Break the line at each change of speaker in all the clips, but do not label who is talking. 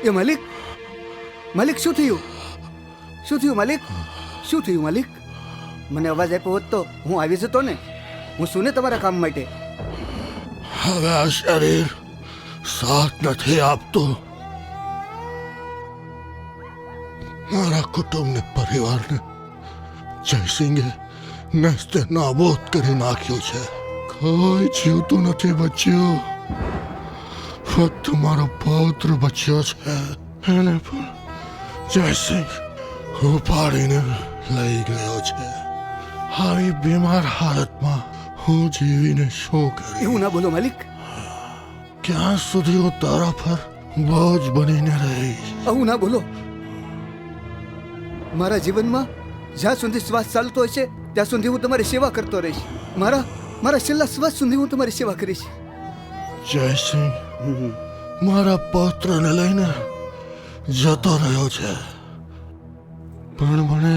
એ માલિક, માલિક શું થયું? શું થયું માલિક? શું થયું માલિક? મને અવાજ આપ્યો હોત તો હું આવી જતો ને. હું શું ને તમારા કામ માટે.
હવે આ શરીર સાથ નથી આપતું. મારા કુટુંબને, પરિવારને જયસિંહે નસ્તે નાબૂદ કરી નાખ્યું છે. કોઈ જીવતું નથી બચ્યું. ફક્ત મારો પૌત્ર બચ્યો છે. એને પણ જયસિંહ ઉપાડીને લઈ ગયો છે. આવી બીમાર હાલતમાં હું જીવીને શું કરું?
એવું ના બોલો માલિક.
ક્યાં સુધી હું તારા પર બોજ બનીને રહીશ?
આવું ના બોલો. મારા જીવનમાં જ્યાં સુધી શ્વાસ ચાલતો હશે ત્યાં સુધી હું તમારી સેવા કરતો રહીશ. મારા છેલ્લા શ્વાસ સુધી હું તમારી સેવા કરીશ.
જયસિંહ મારા પૌત્રને લઈને જતો રહ્યો છે, પણ મને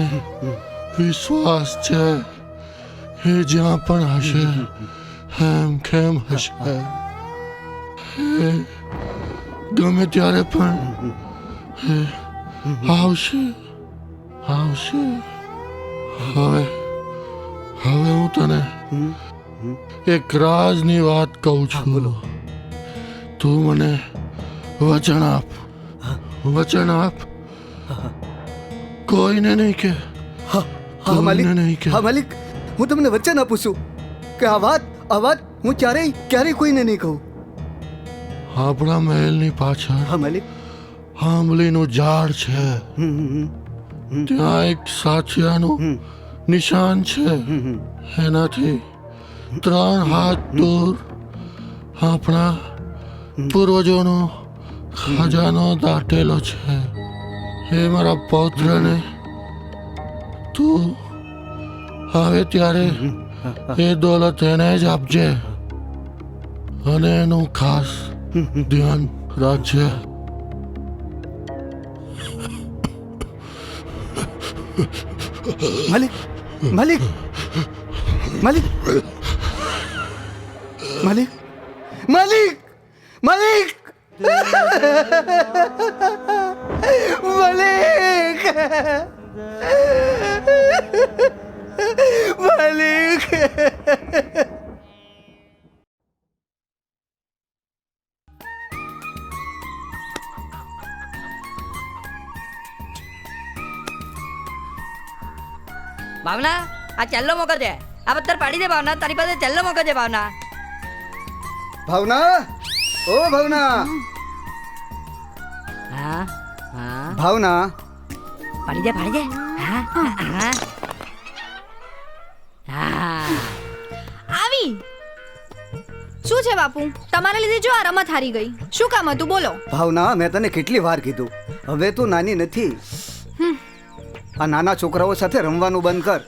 વિશ્વાસ છે એ જ્યાં પણ હશે એમ કેમ હશે. એ ગમે ત્યારે પણ આવશે. હવે હું તને એક રાજની વાત કહું છું. તું મને વચન આપ. કોઈને નહીં કે.
હા માલિક, હું તમને વચન આપું છું કે આ વાત હું ક્યારેય કોઈને નહીં કહું.
આપણા મહેલની પાછળ
હા માલિક.
આંબલીનું ઝાડ છે. ત્યાં એક સાચિયાનું નિશાન છે. એનાથી 3 હાથ દૂર આપણા પૂર્વજોનો ખજાનો દાટેલો છે. એ મારા પૌત્રને તું આવે ત્યારે એ દોલત એને જ આપજે અને એનું ખાસ ધ્યાન રાખજે.
માલિક, માલિક, માલિક, માલિક, માલિક, માલિક, માલિક, માલિક.
ભાવના, આ ચેલ્લો મોકલ છે. આ પથ્થર પાડી દે ભાવના. તારી પાસે ચેલ્લો મોકલ છે ભાવના.
ભાવના, ઓ ભાવના.
હા હા,
ભાવના,
પાડી દે. હા હા હા.
આવી શું છે બાપુ? તમારા લીધે જો આ રમત હારી ગઈ. શું કામ હતું બોલો?
ભાવના, મેં તને કેટલી વાર કીધું, હવે તું નાની નથી. આ નાના છોકરાઓ સાથે રમવાનું બંધ કર.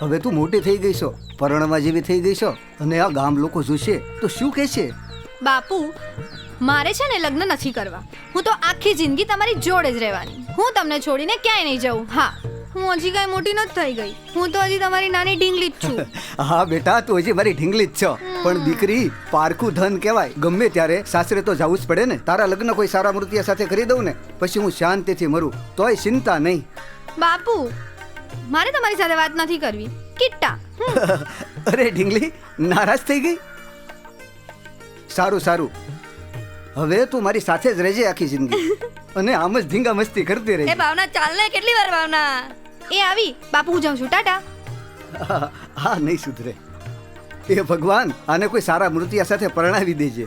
હવે તું મોટી થઈ ગઈ છો, પરણવા જેવી થઈ ગઈ છો, અને આ ગામ લોકો જોશે તો શું કહેશે?
બાપુ, મારે છે ને લગ્ન નથી કરવા. હું તો આખી જિંદગી તમારી જોડે જ રહેવાની. હું તમને છોડીને ક્યાંય નહીં જાઉં. હા, હું હજી કાંઈ મોટી નથી થઈ ગઈ. હું તો હજી તમારી નાની ઢીંગલી જ છું.
હા બેટા, તું હજી મારી ઢીંગલી જ છો. પણ દીકરી પારખું ધન કહેવાય. ગમે ત્યારે સાસરે તો જવું જ પડે ને. તારા લગ્ન કોઈ સારા મૂર્તિયા સાથે કરી દઉં ને, પછી હું શાંતિથી મરું તોય ચિંતા નહીં.
બાપુ, મારે તમારી સાથે વાત નથી કરવી. કિટ્ટા.
અરે ઢીંગલી, નારાજ થઈ ગઈ? સારું, હવે તું મારી સાથે જ રહેજે આખી જિંદગી, અને આમ જ ધીંગા મસ્તી કરતી
એ
રહેજે.
ભાવના, ચાલ ને. કેટલી વાર ભાવના?
એ આવી બાપુ, હું જાઉં છું. ટાટા.
હા, નહીં સુધરે. એ ભગવાન, આને કોઈ સારા મૂર્તિયા સાથે પરણાવી દેજે.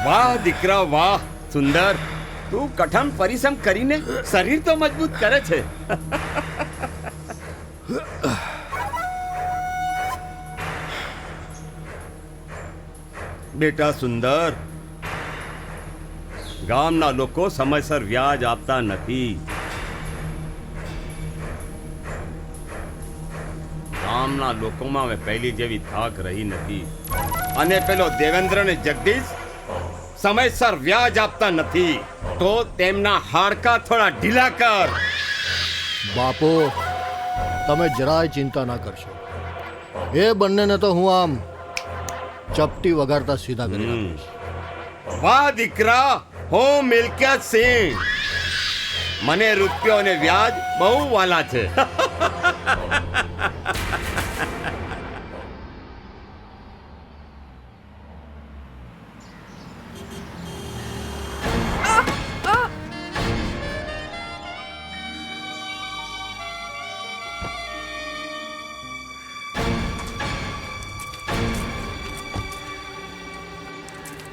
વાહ દીકરા વાહ. સુંદર, તું કઠણ પરિશ્રમ કરીને શરીર તો મજબૂત કરે છે. બેટા સુંદર, ગામના લોકો સમયસર વ્યાજ આપતા નથી. ગામના લોકોમાં હવે પહેલી જેવી થાક રહી નથી. અને પેલો દેવેન્દ્ર ને જગદીશ સમયસર વ્યાજ આપતા નથી, તો તેમના હાડકા થોડા ઢીલા કર.
બાપુ, તમે જરાય ચિંતા ના કરશો. એ બંનેને તો હું આમ ચપટી વગાડતા સીધા કરી નાખીશ.
વાહ દીકરા, હું મિલકત સિંહ. મને રૂપિયો અને વ્યાજ બહુ વાલા છે.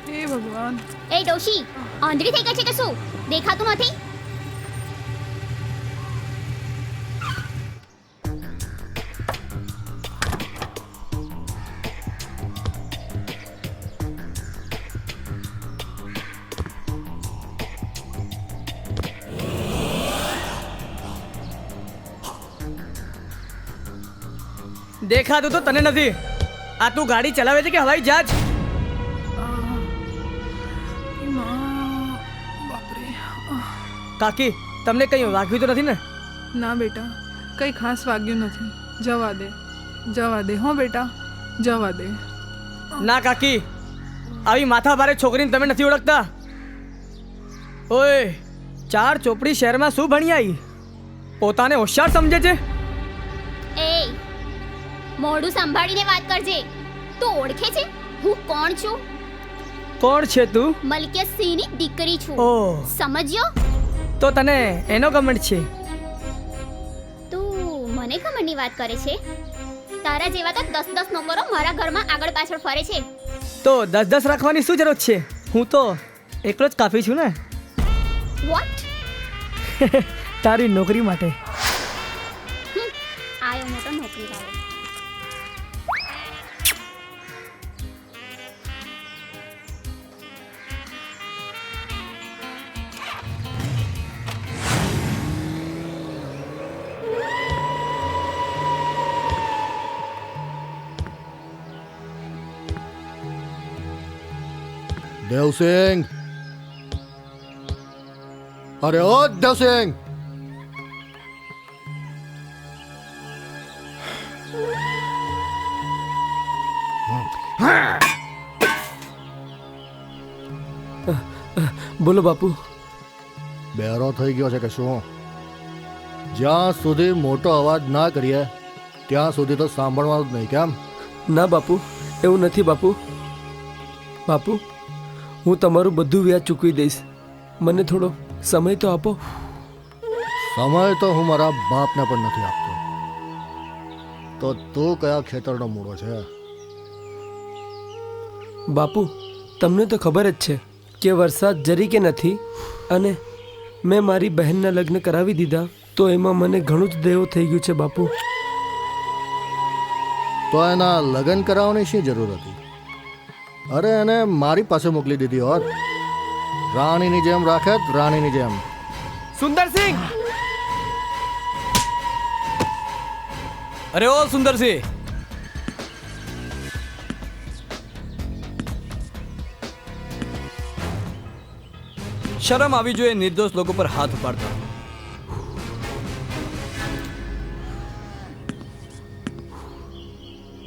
હે ભગવાન.
એ ડોશી, આંધળી થઈ ગઈ છે કે શું? દેખાતું નથી?
દેખાતું તો તને નથી. આ તું ગાડી ચલાવે છે કે હવાઈ જહાજ?
બાપરે.
કાકી, તમને કંઈ વાગ્યું તો નથી ને?
ના બેટા, કંઈ ખાસ વાગ્યું નથી. જવા દે, જવા દે. હો બેટા, જવા દે.
ના કાકી, આવી માથા ભારે છોકરીને તમે નથી ઓળખતા. ઓય, 4 ચોપડી શહેરમાં શું ભણી આવી? પોતાને હોશિયાર સમજે છે?
એ મોઢું સંભાળીને વાત કરજે. તું ઓળખે છે હું કોણ છું?
કોણ છે તું?
મલકિયત સિંહની દીકરી છું.
ઓહ,
સમજ્યો?
તો તને એનો કમેન્ટ છે?
તું મને ઘમંડની વાત કરે છે? તારા જેવા તો 10 નોકરો મારા ઘરમાં આગળ પાછળ ફરે છે.
તો 10 રાખવાની શું જરૂર છે? હું તો એકલો જ કાફી છું ને.
વોટ?
તારી નોકરી માટે.
આયો મોટો નોકરી વાળો.
દેવસિંહ, અરે ઓ દેવસિંહ,
બોલો બાપુ.
બેરો થઈ ગયો છે કે શું? જ્યાં સુધી મોટો અવાજ ના કરીએ ત્યાં સુધી તો સાંભળવાનું જ નહીં, કેમ?
ના બાપુ, એવું નથી બાપુ. બાપુ, હું તમારું બધું વ્યાજ ચૂકવી દઈશ. મને થોડો સમય તો આપો.
સમય તો હું મારા બાપને પણ નથી આપતો. તો તું કયા ખેતરનો મૂળો છે?
બાપુ, તમને તો ખબર જ છે કે વરસાદ જરી કે નથી, અને મેં મારી બહેનના લગ્ન કરાવી દીધા, તો એમાં મને ઘણું જ દેવો થઈ ગયું છે બાપુ.
તો એના લગ્ન કરાવવાની શી જરૂર હતી? અરે એને મારી પાસે મોકલી દીધી હોત. રાણીની જેમ રાખત, રાણીની જેમ.
સુંદરસિંહ! અરે ઓ સુંદરસિંહ! શરમ આવી જોઈએ નિર્દોષ લોકો પર હાથ ઉપાડતા.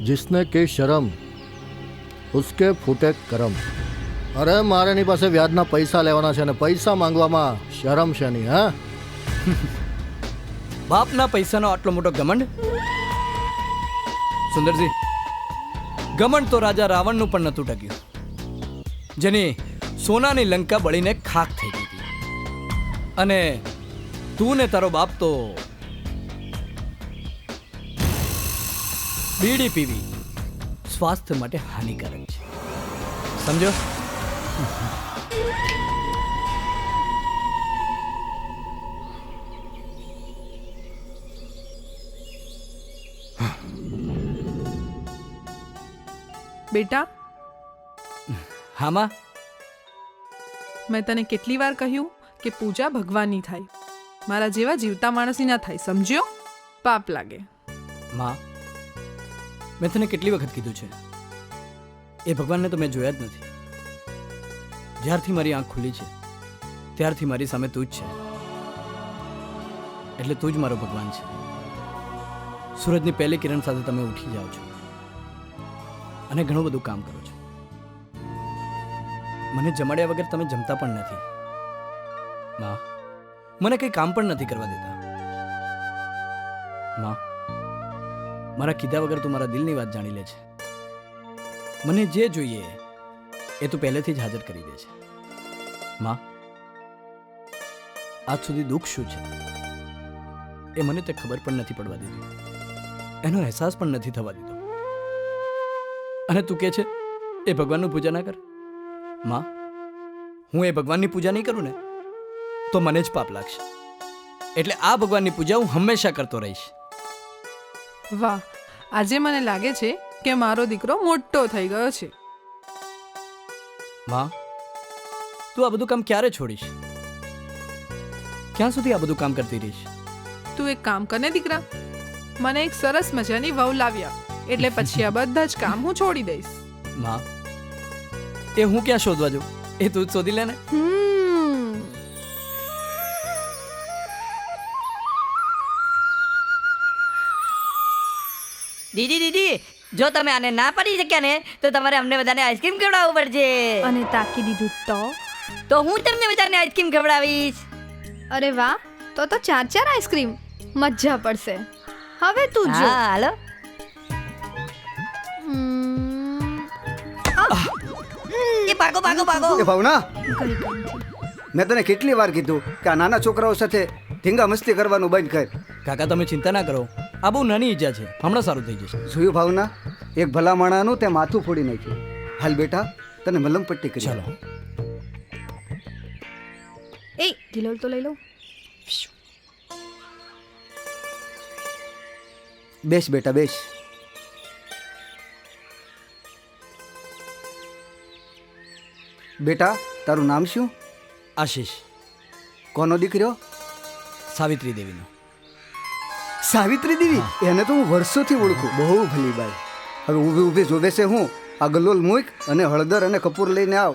जिसने की शर्म उसके फूटे करम. અરે મારે એની પાસે વ્યાજના પૈસા લેવાના છે ને પૈસા માંગવામાં શરમ છે નહીં, હા?
બાપના પૈસાનો આટલો મોટો ઘમંડ? સુંદરસિંહ, ઘમંડ તો રાજા રાવણનું પણ નહોતું ટક્યું, જેની સોનાની લંકા બળીને ખાખ થઈ ગઈ હતી. અને તું ને તારો બાપ તો બીડી પીવી સ્વાસ્થ્ય માટે હાનિકારક છે, સમજો?
બેટા,
હામાં?
મેં તને કેટલી વાર કહ્યું કે પૂજા ભગવાનની થાય, મારા જેવા જીવતા માણસની ના થાય, સમજ્યો? પાપ લાગે.
માં, મેં તને કેટલી વખત કીધું છે એ ભગવાનને તો મેં જોયા જ નથી. જ્યારથી મારી આંખ ખુલી છે ત્યારથી મારી સામે તું જ છે. એટલે તું જ મારો ભગવાન છે. સૂરજની પહેલી કિરણ સાથે તમે ઉઠી જાઓ છો અને ઘણું બધું કામ કરો છો. મને જમાડ્યા વગર તમે જમતા પણ નથી. માં, મને કંઈ કામ પણ નથી કરવા દેતા. માં, મારા કીધા વગર તું મારા દિલની વાત જાણી લે છે. મને જે જોઈએ એ તું પહેલેથી જ હાજર કરી દે છે. માં, આજ સુધી દુઃખ શું છે એ મને તે ખબર પણ નથી પડવા દીધી. એનો અહેસાસ પણ નથી થવા દીધો. અને તું કહે છે એ ભગવાનનું પૂજા ના કર. માં, હું એ ભગવાનની પૂજા નહીં કરું ને તો મને જ પાપ લાગશે. એટલે આ ભગવાનની પૂજા હું હંમેશા કરતો રહીશ.
વાહ, આજે મને લાગે છે કે મારો દીકરો મોટો થઈ ગયો છે.
માં, તું આ બધું કામ ક્યારે છોડીશ? ક્યાં સુધી આ બધું કામ કરતી રહીશ?
તું એક કામ કર ને દીકરા, મને એક સરસ મજાની વહુ લાવ્યા એટલે પછી આ બધા જ કામ હું છોડી દઈશ.
માં, એ હું ક્યાં શોધવા જાઉં? એ તું જ શોધી લે ને.
દીદી દીદી, જો તમે આને ના પાડી શક્યા ને તો તમારે અમને બધાને આઈસ્ક્રીમ ખવડાવવું પડશે.
અને તાકી દીધું
તો હું તમને બધાને આઈસ્ક્રીમ ખવડાવીશ.
અરે વાહ, તો 4 આઈસ્ક્રીમ મજા પડશે. હવે તું જો.
હા, હાલો. એ ભાગો ભાગો ભાગો.
એ ભાવના,
ગઈ કામથી.
મેં તને કેટલી વાર કીધું કે આ નાના છોકરાઓ સાથે ધીંગા મસ્તી કરવાનું બંધ કર.
કાકા, તમે ચિંતા ના કરો. આ બહુ નાની ઈજા છે, હમણાં સારું થઈ જશે.
જોયું ભાવના, એક ભલા માણાનું તે માથું ફોડી નાખ્યું. હાલ બેટા, તને મલમ પટ્ટી કરી.
ચાલો.
એ ગિલોલ તો લઈ લઉં.
બેસ બેટા, બેસ. બેટા, તારું નામ શું?
આશીષ.
કોનો દીકરો?
સાવિત્રી દેવીનો.
સાવિત્રી દેવી? એને તો હું વર્ષોથી ઓળખું. બહુ ભલી બાઈ. હવે ઊભી ઊભી જોવે છે હું. આ ગલોલ મૂક અને હળદર અને કપૂર લઈને આવ.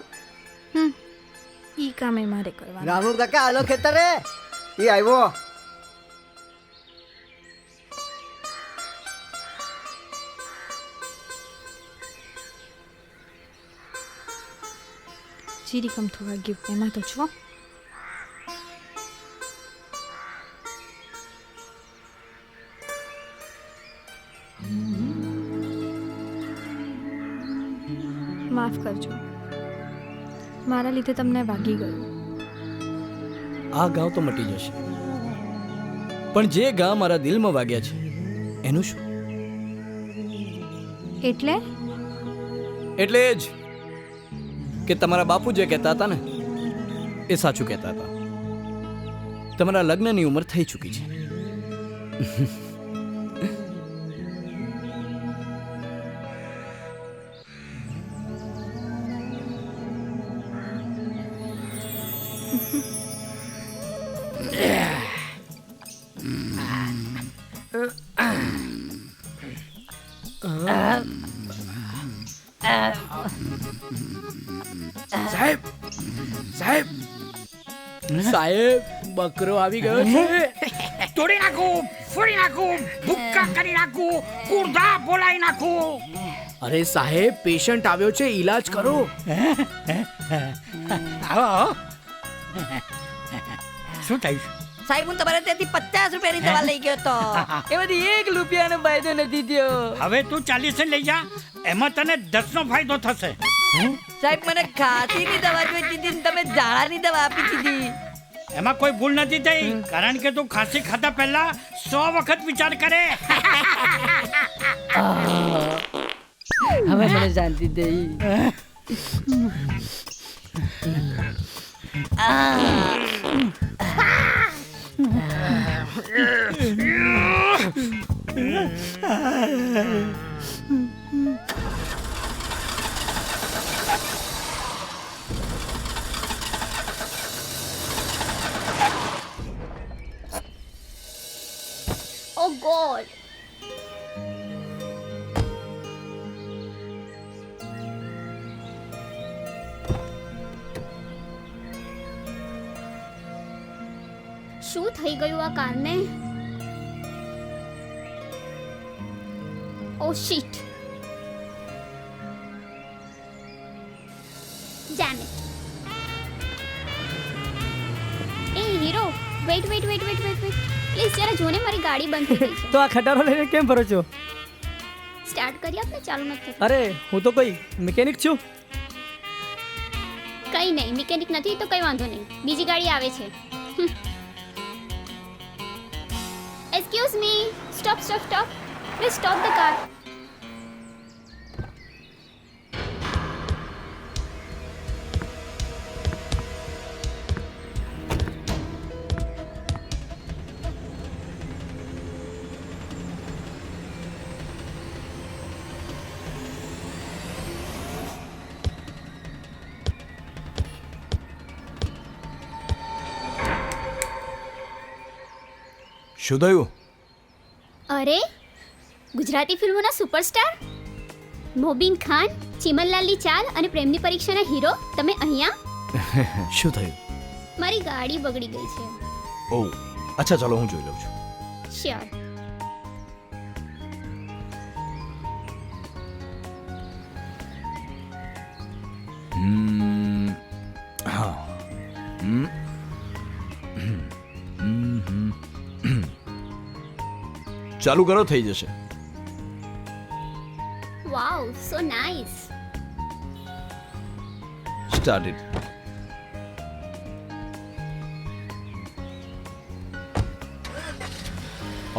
ઈ કામે મારે કરવાનું.
રામુ કાકા, હાલો ખેતરે. એ આવ્યો.
જીરી કમથું વાગ્યું એમાં તો છો. માફ કરજો, મારા લીધે તમને વાગી ગયું.
આ ગાંવ તો મટી જશે, પણ જે ગાં મારા દિલમાં વાગ્યા છે એનું શું?
એટલે
એટલે જ કે તમારા બાપુ જે કહેતા હતા ને એ સાચું કહેતા હતા. તમારા લગ્નની ઉંમર થઈ ચૂકી છે.
સાહેબ સાહેબ સાહેબ, બકરો આવી ગયો છે.
તોડી નાખું, ફોડી નાખું, ભૂક્કા કરી નાખું, કુર્ધા બોલાવી નાખું.
અરે સાહેબ, પેશન્ટ આવ્યો છે, ઈલાજ કરો.
આવો. શું થયું?
સાહેબ, હું તમારે ત્યાંથી 50 રૂપિયાની દવા લઈ ગયો તો એ બધી 1 રૂપિયાનો ફાયદો નથી થયો.
હવે તું 40 લઈ જા, એમાં તને 10 નો ફાયદો થશે.
સાહેબ, મને ખાંસીની દવા જોઈતી હતી ને તમે ઝાડાની દવા આપી દીધી.
એમાં કોઈ ભૂલ નથી થઈ, કારણ કે તું ખાંસી ખાતા પહેલા 100 વખત વિચાર કરે.
હવે મને શાંતિ થઈ.
Oh God. શું થઈ ગયું આ કારને? Oh shit. Damn it. એ હીરો, વેઇટ. પ્લીઝ જરા જોને, મારી ગાડી બંધ થઈ ગઈ છે.
તો આ ખટારો લઈને કેમ ફરો છો?
સ્ટાર્ટ કરી આપને, ચાલુ નથી થતું.
અરે હું તો કોઈ મિકેનિક છું.
કઈ નહીં, મિકેનિક નથી તો કઈ વાંધો નહીં, બીજી ગાડી આવે છે. Excuse me, stop. Please stop the car.
શું થયું?
અરે, ગુજરાતી ફિલ્મોના સુપરસ્ટાર મોબીન ખાન, ચિમનલાલની ચાલ અને પ્રેમની પરીક્ષાના હીરો, તમે અહીંયા?
શું થયું?
મારી ગાડી બગડી ગઈ છે.
ઓહ, અચ્છા, ચાલો હું જોઈ લઉં છું.
શ્યોર.
હા. ચાલુ કરો, થઈ જશે.
Wow, so nice.
Start it.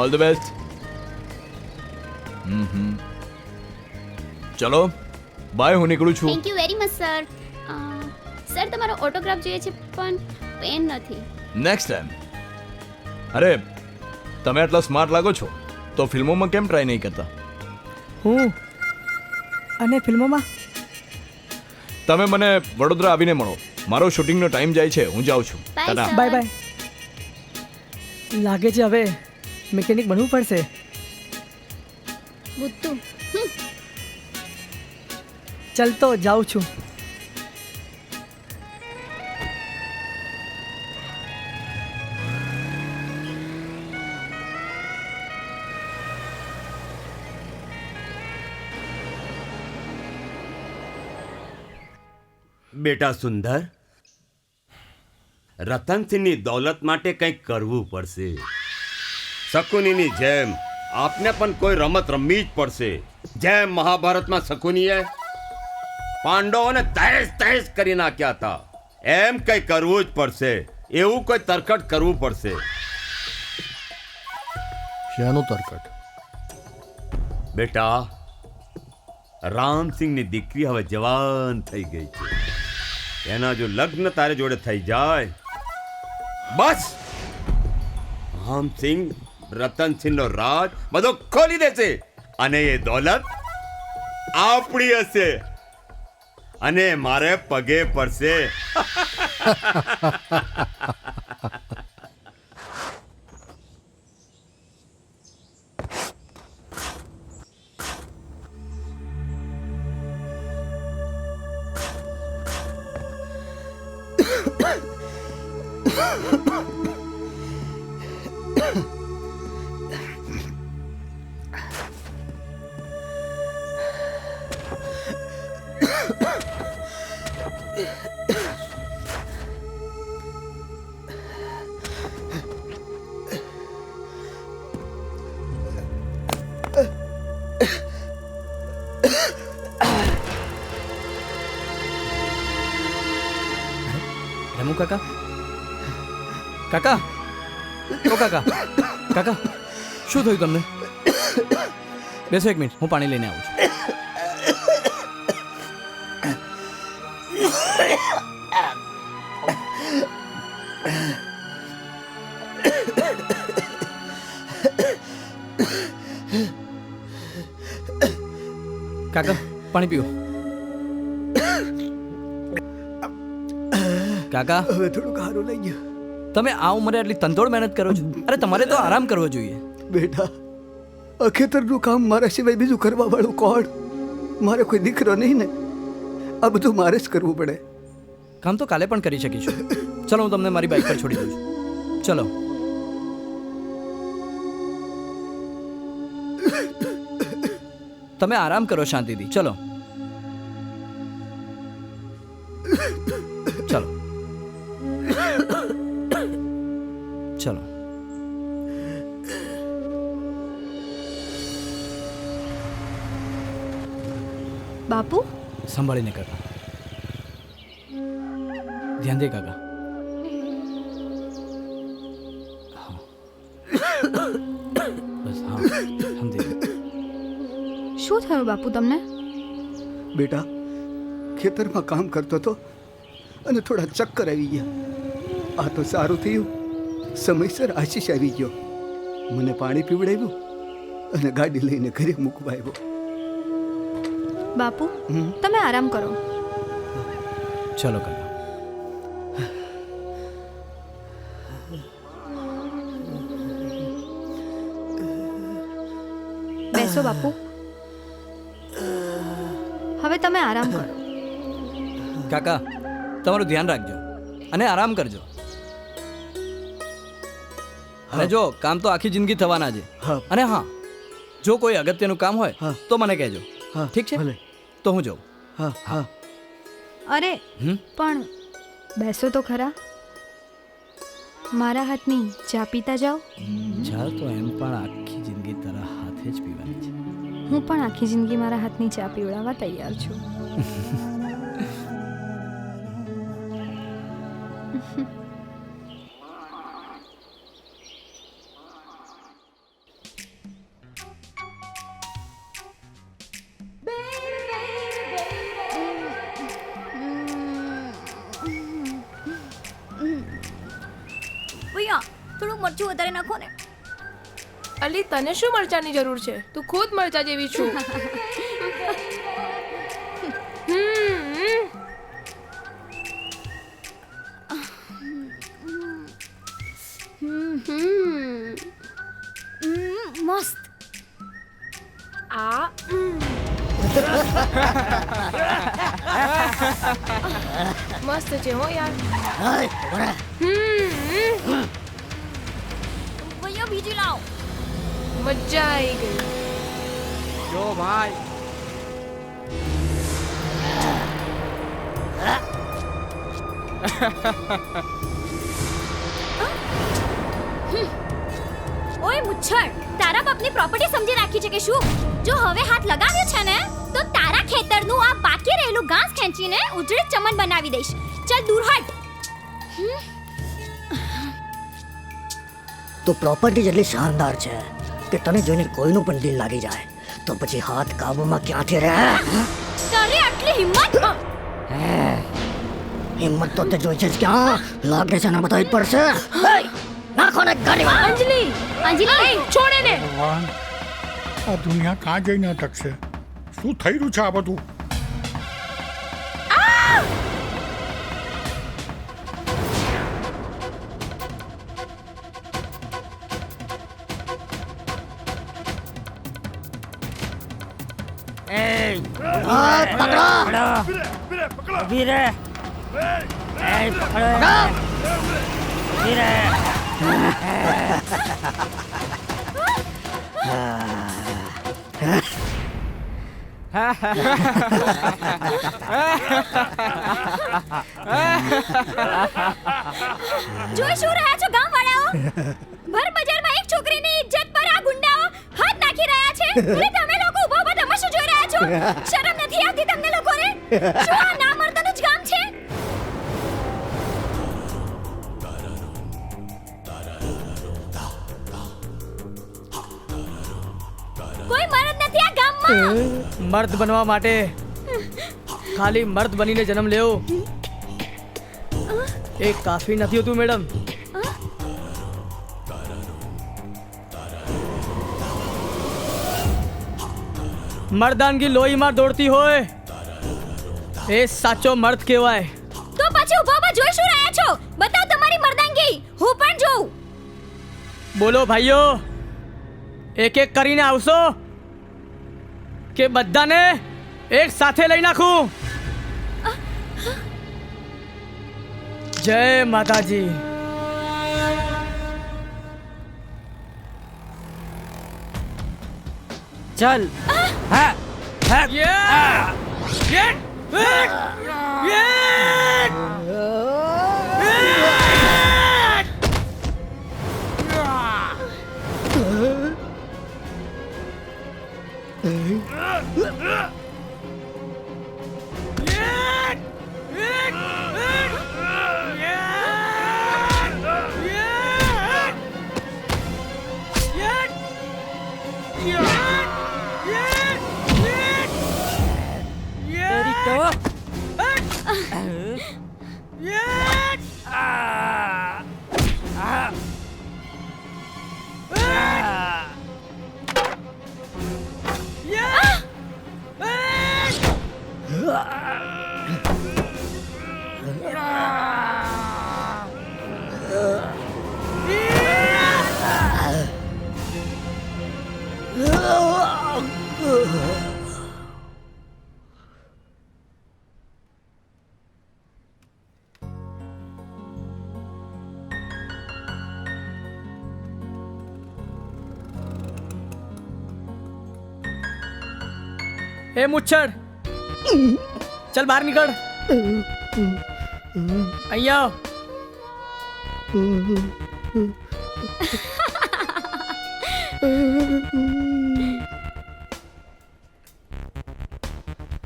All the best. ચલો બાય, હું નીકળું છું.
Thank you very much sir. Sir, તમારો ઓટોગ્રાફ જોઈએ છે પણ પેન નથી.
Next time. અરે, તમે આટલા સ્માર્ટ લાગો છો તો ફિલ્મોમાં કેમ ટ્રાય નહીં કરતા?
હું અને ફિલ્મોમાં?
તમે મને વડોદરા આવીને મળો. મારો શૂટિંગનો ટાઈમ જાય છે, હું જાઉં છું. ટાટા.
બાય. લાગે છે હવે મિકેનિક બનવું પડશે.
બુદ્ધુ.
ચાલ તો જાઉં છું.
બેટા સુંદર, રતનસિંહની દોલત માટે કંઈક કરવું પડશે. શકુનીની જેમ આપને પણ કોઈ રમત રમવી જ પડશે. જેમ મહાભારતમાં શકુનીએ પાંડવોને તહેસ કરી નાખ્યા હતા, એમ કંઈ કરવું જ પડશે. એવું કોઈ તરકટ કરવું પડશે.
શાનું તરકટ?
બેટા, રામસિંહની દીકરી હવે જવાન થઈ ગઈ છે. એના જો લગ્ન તારે જોડે થઈ જાય, બસ રામસિંહ રતનસિંહનો રાજ બધો ખોલી દેશે અને એ દોલત આપણી હશે અને મારે પગે પડશે.
રમુ કાકા, કાકા, ઓ કાકા, કાકા, શું થયું તમને? બેસો એક મિનિટ, હું પાણી લઈને આવું છું. કાકા, પાણી પીઓ. કાકા,
હવે થોડું ખારું લઈ ગયું.
તમે આ ઉંમરે આટલી તંતોડ મહેનત કરો છો. અરે તમારે તો આરામ કરવો જોઈએ.
બેટા, આ ખેતરનું કામ મારા સિવાય બીજું કરવા વાળું કોણ? મારે કોઈ દીકરો નહીં ને, આ બધું મારે જ કરવું પડે.
કામ તો કાલે પણ કરી શકીશું. ચલો હું તમને મારી બાઇક પર છોડી દઉં છું. ચલો. તમે આરામ કરો શાંતિથી. ચલો ચલો ચલો.
બાપુ
સંભાળીને કાકા. ધ્યાન દે કાકા. હા. બસ હા સમજી ગયો.
શું થયું બાપુ તમને?
બેટા ખેતરમાં કામ કરતો હતો અને થોડા ચક્કર આવી ગયા. આ તો સારું થયું, સમયસર આશીષ આવી ગયો, મને પાણી પીવડાવ્યું અને ગાડી લઈને ઘરે મૂકવા આવ્યો.
બાપુ તમે આરામ કરો.
ચલો કાકા.
બેસો બાપુ. હવે તમે આરામ કરો.
કાકા તમારું ધ્યાન રાખજો અને આરામ કરજો. અને જો કામ તો આખી જિંદગી થવાના છે. અને હા, જો કોઈ અગત્યનું કામ હોય તો મને કહેજો. ઠીક છે? તો હું જાઉં.
હા હા.
અરે પણ બેસો તો ખરા. મારા હાથની ચા પીતા જાઓ.
ચા તો એમ પણ આખી જિંદગી તારા હાથે જ પીવાની છે.
હું પણ આખી જિંદગી મારા હાથની ચા પીવડાવવા તૈયાર છું.
ભૈયા થોડું મરચું વધારે નાખો ને.
અલી તને શું મરચાની જરૂર છે? તું ખુદ મરચા જેવી છું.
મસ્ત.
આ મસ્ત છે હો યાર.
ભૈયા બીજી લાવ.
મજા આવી ગઈ.
જો ભાઈ
ઓય મુચ્છર, તારા બાપની પ્રોપર્ટી સમજી રાખી છે કે શું? જો હવે હાથ લગાવ્યો છે ને તો તારા ખેતરનું આ બાકી રહેલું ઘાસ ખેંચીને ઉજળી ચમન બનાવી દઈશ. ચાલ દૂર હટ.
તો પ્રોપર્ટી જેટલી શાનદાર છે કે તને જોઈને કોઈનું પણ દિલ લાગી જાય, તો પછી હાથ કાબુમાં ક્યાંથી રહે?
તારી આટલી હિંમત?
હિંમત તો તે જોઈ છે જ ક્યાં, લાગે છે ને બતાવી જ પડશે. નાખો ને ગાડીમાં.
અંજલિ, અંજલિ છોડે ને.
ભગવાન, આ દુનિયા કાં જઈને અટકશે? શું થઈ રહ્યું છે આ બધું?
જોઈ શું રહ્યા છો ગામવાળાઓ? ભર બજારમાં એક છોકરીની ઇજ્જત પર આ ગુંડાઓ હાથ નાખી રહ્યા છે અને તમે લોકો ઊભા ઊભા તમાશો જોઈ રહ્યા છો. શરમ નથી આવતી તમને લોકોને? શું આ નામર્દનું જ ગામ છે? કોઈ મરદ નથી આ ગામમાં.
મર્દ બનવા માટે ખાલી મર્દ બનીને જન્મ લેવો એ કાફી નથી હોતું મેડમ. મર્દાનગી લોહીમાં દોડતી હોય એ સાચો મર્દ કહેવાય.
તો પછી ઊભા ઊભા જોઈ શું રહ્યા છો? બતાવ તમારી મર્દાંગી, હું પણ જોઉં.
બોલો ભાઈઓ, એક એક કરીને આવશો કે બધાને એક સાથે લઈ નાખું? જય માતાજી.
चल हाँ
એ મુચ્છડ ચલ બહાર નીકળ અહીંયા આવ.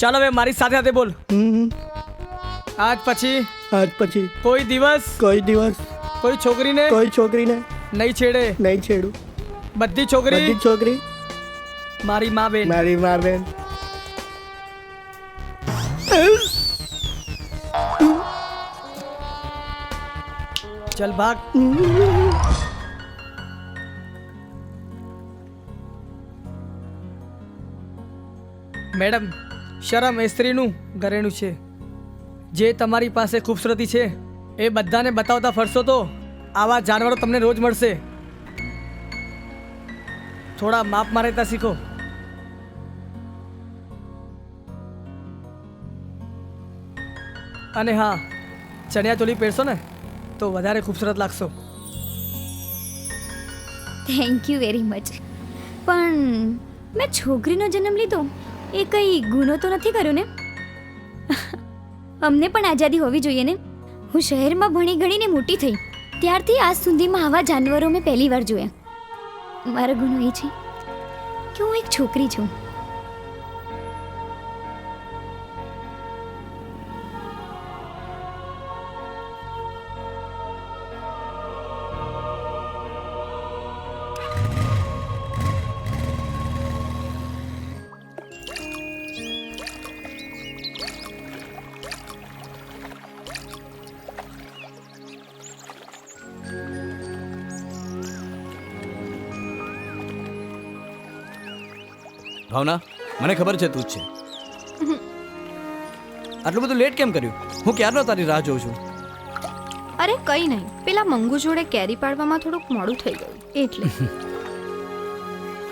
ચાલ હવે મારી સાથે સાથે બોલ. આજ પછી કોઈ દિવસ કોઈ છોકરીને નહીં છેડું. બધી છોકરી મારી મા બેન. चल भाग. મેડમ, શરમ એ સ્ત્રીનું ઘરેણું છે. જે તમારી પાસે ખૂબસૂરતી છે એ બધાને બતાવતા ફરશો તો આવા જાનવરો તમને રોજ મળશે. થોડા માપમાં રહેતા શીખો. અને હા, ચણિયા ચોલી પહેરશો ને તો વધારે ખૂબસૂરત લાગશો.
Thank you very much. પણ મેં છોકરીનો જન્મ લીધો એ કંઈ ગુનો તો નથી કર્યો ને? અમને પણ આઝાદી હોવી જોઈએ ને. હું શહેરમાં ભણી ગણીને મોટી થઈ ત્યારથી આજ સુધીમાં આવા જાનવરો મેં પહેલી વાર જોયા. મારો ગુનો એ છે કે હું એક છોકરી છું.
ભાવના, મને ખબર છે તું જ છે. આટલું બધું લેટ કેમ કર્યું? હું ક્યારનો તારી રાહ જોઉં છું.
અરે કંઈ નહીં, પેલા મંગુ જોડે કેરી પાડવામાં થોડુંક મોડું થઈ ગયું એટલે.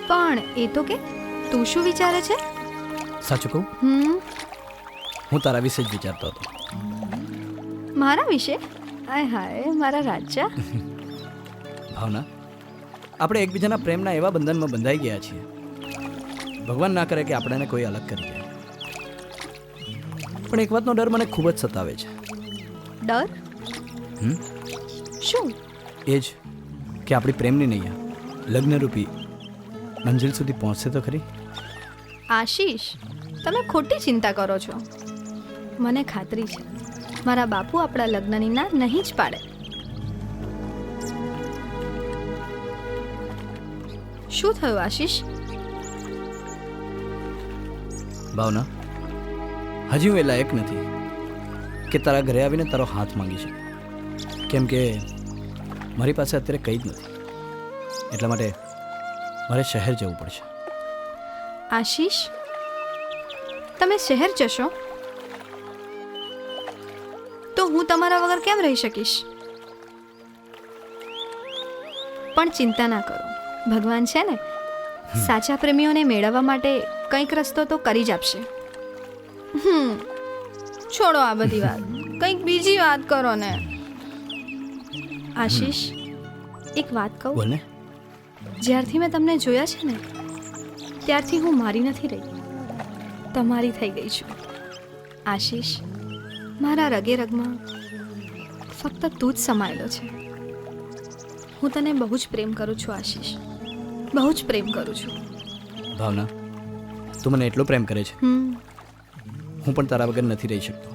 પણ એ તો કે તું શું વિચારે છે?
સાચું કહું, હું તારા વિશે જ વિચારતો હતો.
મારા વિશે? હાય હાય મારા રાજા.
ભાવના, આપણે એકબીજાના પ્રેમના એવા બંધનમાં બંધાઈ ગયા છીએ. ભગવાન ના કરે કે આપણને કોઈ અલગ કરી જાય. પણ એક વાતનો ડર મને ખૂબ જ સતાવે છે.
ડર? શું?
એ જ કે આપણી પ્રેમની નૈયા લગ્નરૂપી મંજિલ સુધી પહોંચશે તો ખરી.
આશીષ, તમે ખોટી ચિંતા કરો છો. મને ખાતરી છે મારા બાપુ આપણા લગ્નની ના નહીં જ પાડે. શું થયું આશીષ?
ભાવના, હજી હું એ લાયક નથી કે તારા ઘરે આવીને તારો હાથ માંગી શકું. કેમ કે મારી પાસે અત્યારે કંઈ જ નથી. એટલા માટે મારે શહેર જવું પડશે.
આશીષ, તમે શહેર જશો તો હું તમારા વગર કેમ રહી શકીશ? પણ ચિંતા ના કરો, ભગવાન છે ને, સાચા પ્રેમીઓને મેળવવા માટે કંઈક રસ્તો તો કરી જ આપશે. છોડો આ બધી વાત, કંઈક બીજી વાત કરો ને. આશીષ, એક વાત કહું?
બોલ ને.
જ્યારથી મેં તમને જોયા છે ને ત્યારથી હું મારી નથી રહી. તમારી થઈ ગઈ છું. આશીષ, મારા રગે રગમાં ફક્ત તું જ સમાયેલો છે. હું તને બહુ જ પ્રેમ કરું છું આશીષ, બહુ જ પ્રેમ કરું છું.
ભાવના, તું મને એટલો પ્રેમ કરે છે, હું પણ તારા વગર નથી રહી શકતો.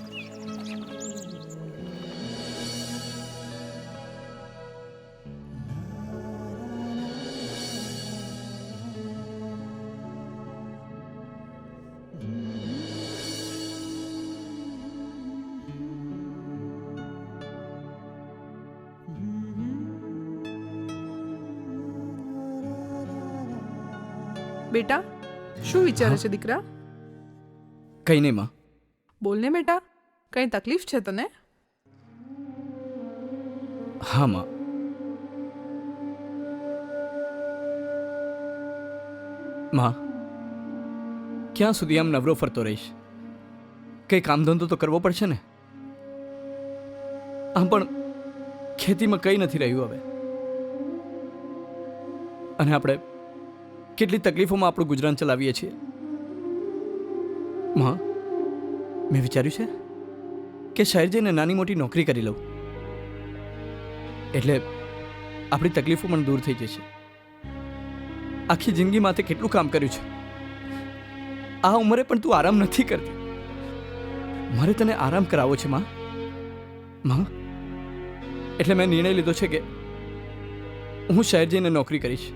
બેટા, શું વિચારે છે દીકરા?
કંઈ નહીં માં.
બોલને બેટા, કઈ તકલીફ છે તને?
હા માં, માં ક્યાં સુધી આમ નવરો ફરતો રહીશ? કંઈ કામ ધંધો તો કરવો પડશે ને. આમ પણ ખેતીમાં કંઈ નથી રહ્યું હવે, અને આપણે કેટલી તકલીફોમાં આપણું ગુજરાન ચલાવીએ છીએ. માં, મેં વિચાર્યું છે કે શહેર જઈને નાની મોટી નોકરી કરી લઉં, એટલે આપણી તકલીફો પણ દૂર થઈ જશે. આખી જિંદગી માથે કેટલું કામ કર્યું છે, આ ઉંમરે પણ તું આરામ નથી કરતી. મારે તને આરામ કરાવવો છે માં. એટલે મેં નિર્ણય લીધો છે કે હું શહેર જઈને નોકરી કરીશ.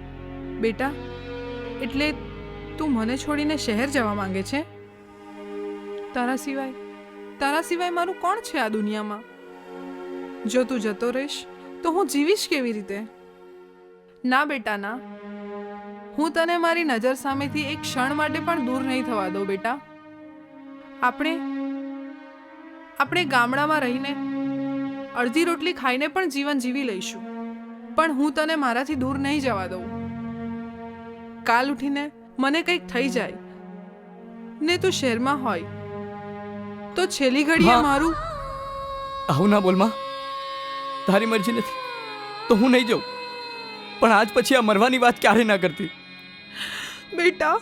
બેટા, એટલે તું મને છોડીને શહેર જવા માંગે છે? તારા સિવાય મારું કોણ છે આ દુનિયામાં? જો તું જતો રહીશ તો હું જીવીશ કેવી રીતે? ના બેટા ના, હું તને મારી નજર સામેથી એક ક્ષણ માટે પણ દૂર નહીં થવા દઉં બેટા. આપણે ગામડામાં રહીને અડધી રોટલી ખાઈને પણ જીવન જીવી લઈશું, પણ હું તને મારાથી દૂર નહીં જવા દઉં. કાલ ઉઠીને મને કંઈક થઈ જાય ને તું શહેરમાં હોય તો છેલ્લી ઘડીએ મારું...
આવું ના બોલ માં, તારી મરજી નથી તો હું નહીં જાઉં, પણ આજ પછી આ મરવાની વાત ક્યારે ના કરતી
બેટા.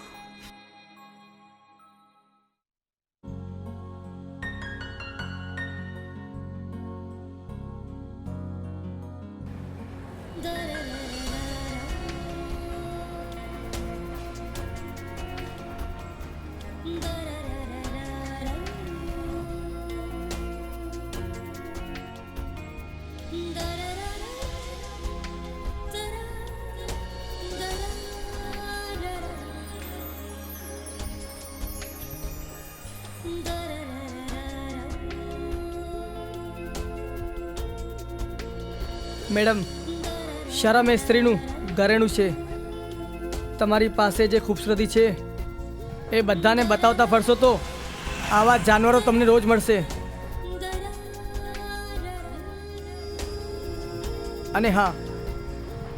મેડમ, શરમ એ સ્ત્રીનું ઘરેણું છે. તમારી પાસે જે ખૂબસૂરતી છે એ બધાને બતાવતા ફરશો તો આવા જાનવરો તમને રોજ મળશે. અને હા,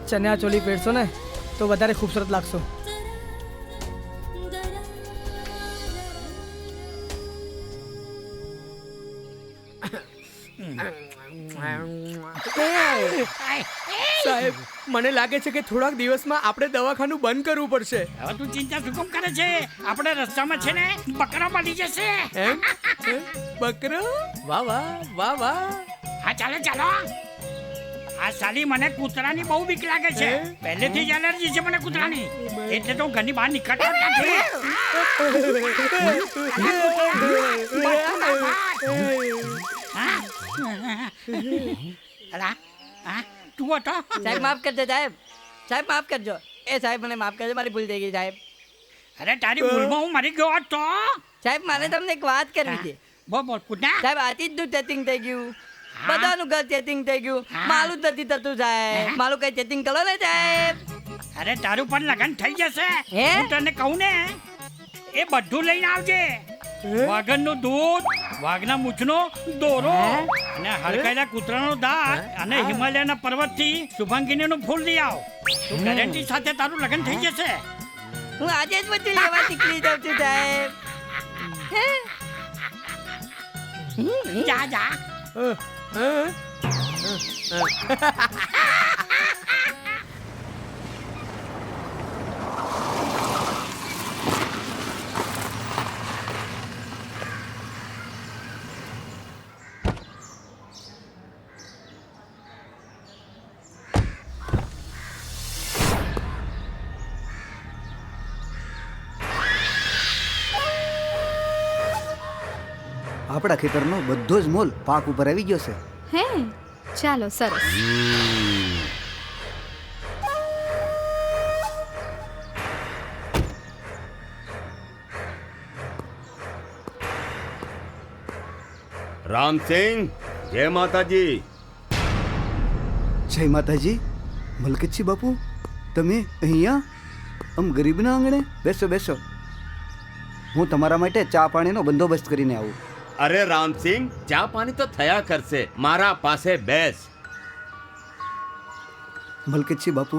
ચણિયા ચોલી પહેરશો ને તો વધારે ખૂબસૂરત લાગશો.
સાહેબ, મને લાગે છે કે થોડાક દિવસમાં આપણે દવાખાનું બંધ કરવું પડશે.
હવે તું ચિંતા શું કામ કરે છે? આપણે રસ્તામાં છે ને બકરા મળી જશે.
બકરો? વાહ વાહ વાહ વાહ.
હા ચાલો. આ સાલી મને કૂતરાની બહુ બીક લાગે છે. પહેલેથી જ એલર્જી છે મને કૂતરાની, એટલે તો ઘરની બહાર નીકળતો જ નથી. અલા, તું હતો?
સાહેબ માફ કરજો સાહેબ, સાહેબ માફ કરજો. એ સાહેબ મને માફ કરજો, મારી ભૂલ થઈ ગઈ સાહેબ.
અરે તારી ભૂલમાં હું મરી ગયો હતો.
સાહેબ મારે તમને એક વાત કરવી છે.
બોલ પૂછના.
સાહેબ આથી જ નું ચેટિંગ થઈ ગયું, બધાનું ઘર ચેટિંગ થઈ ગયું, મારું જ નથી થતું સાહેબ. મારું કઈ ચેટિંગ કરો ને સાહેબ.
અરે તારું પણ લગન થઈ જશે. હું તને કહું ને, એ બધું લઈને આવજે. વાઘનનું દૂધ, વાઘના મૂછનો દોરો અને હડકાયેલા કૂતરાનો દાંત અને હિમાલયના પર્વતથી શુભાંગીનીનું ફૂલ લઈ આવ. તો ગેરંટી સાથે તારું લગન થઈ જશે.
હું આજે જ બધું લેવા નીકળી જાઉં છું સાહેબ.
જા.
આપણા ખેતરનો બધો જ મોલ પાક ઉપર આવી ગયો છે.
હે ચાલો સરસ.
રામસિંહ, જય માતાજી.
જય માતાજી. મલકતજી બાપુ, તમે અહીંયા આમ ગરીબના આંગણે? બેસો બેસો, હું તમારા માટે ચા પાણીનો બંદોબસ્ત કરીને આવું.
અરે રામસિંહ, ચા પાણી તો થયા કરશે, મારા પાસે બેસ.
મલકતજી બાપુ,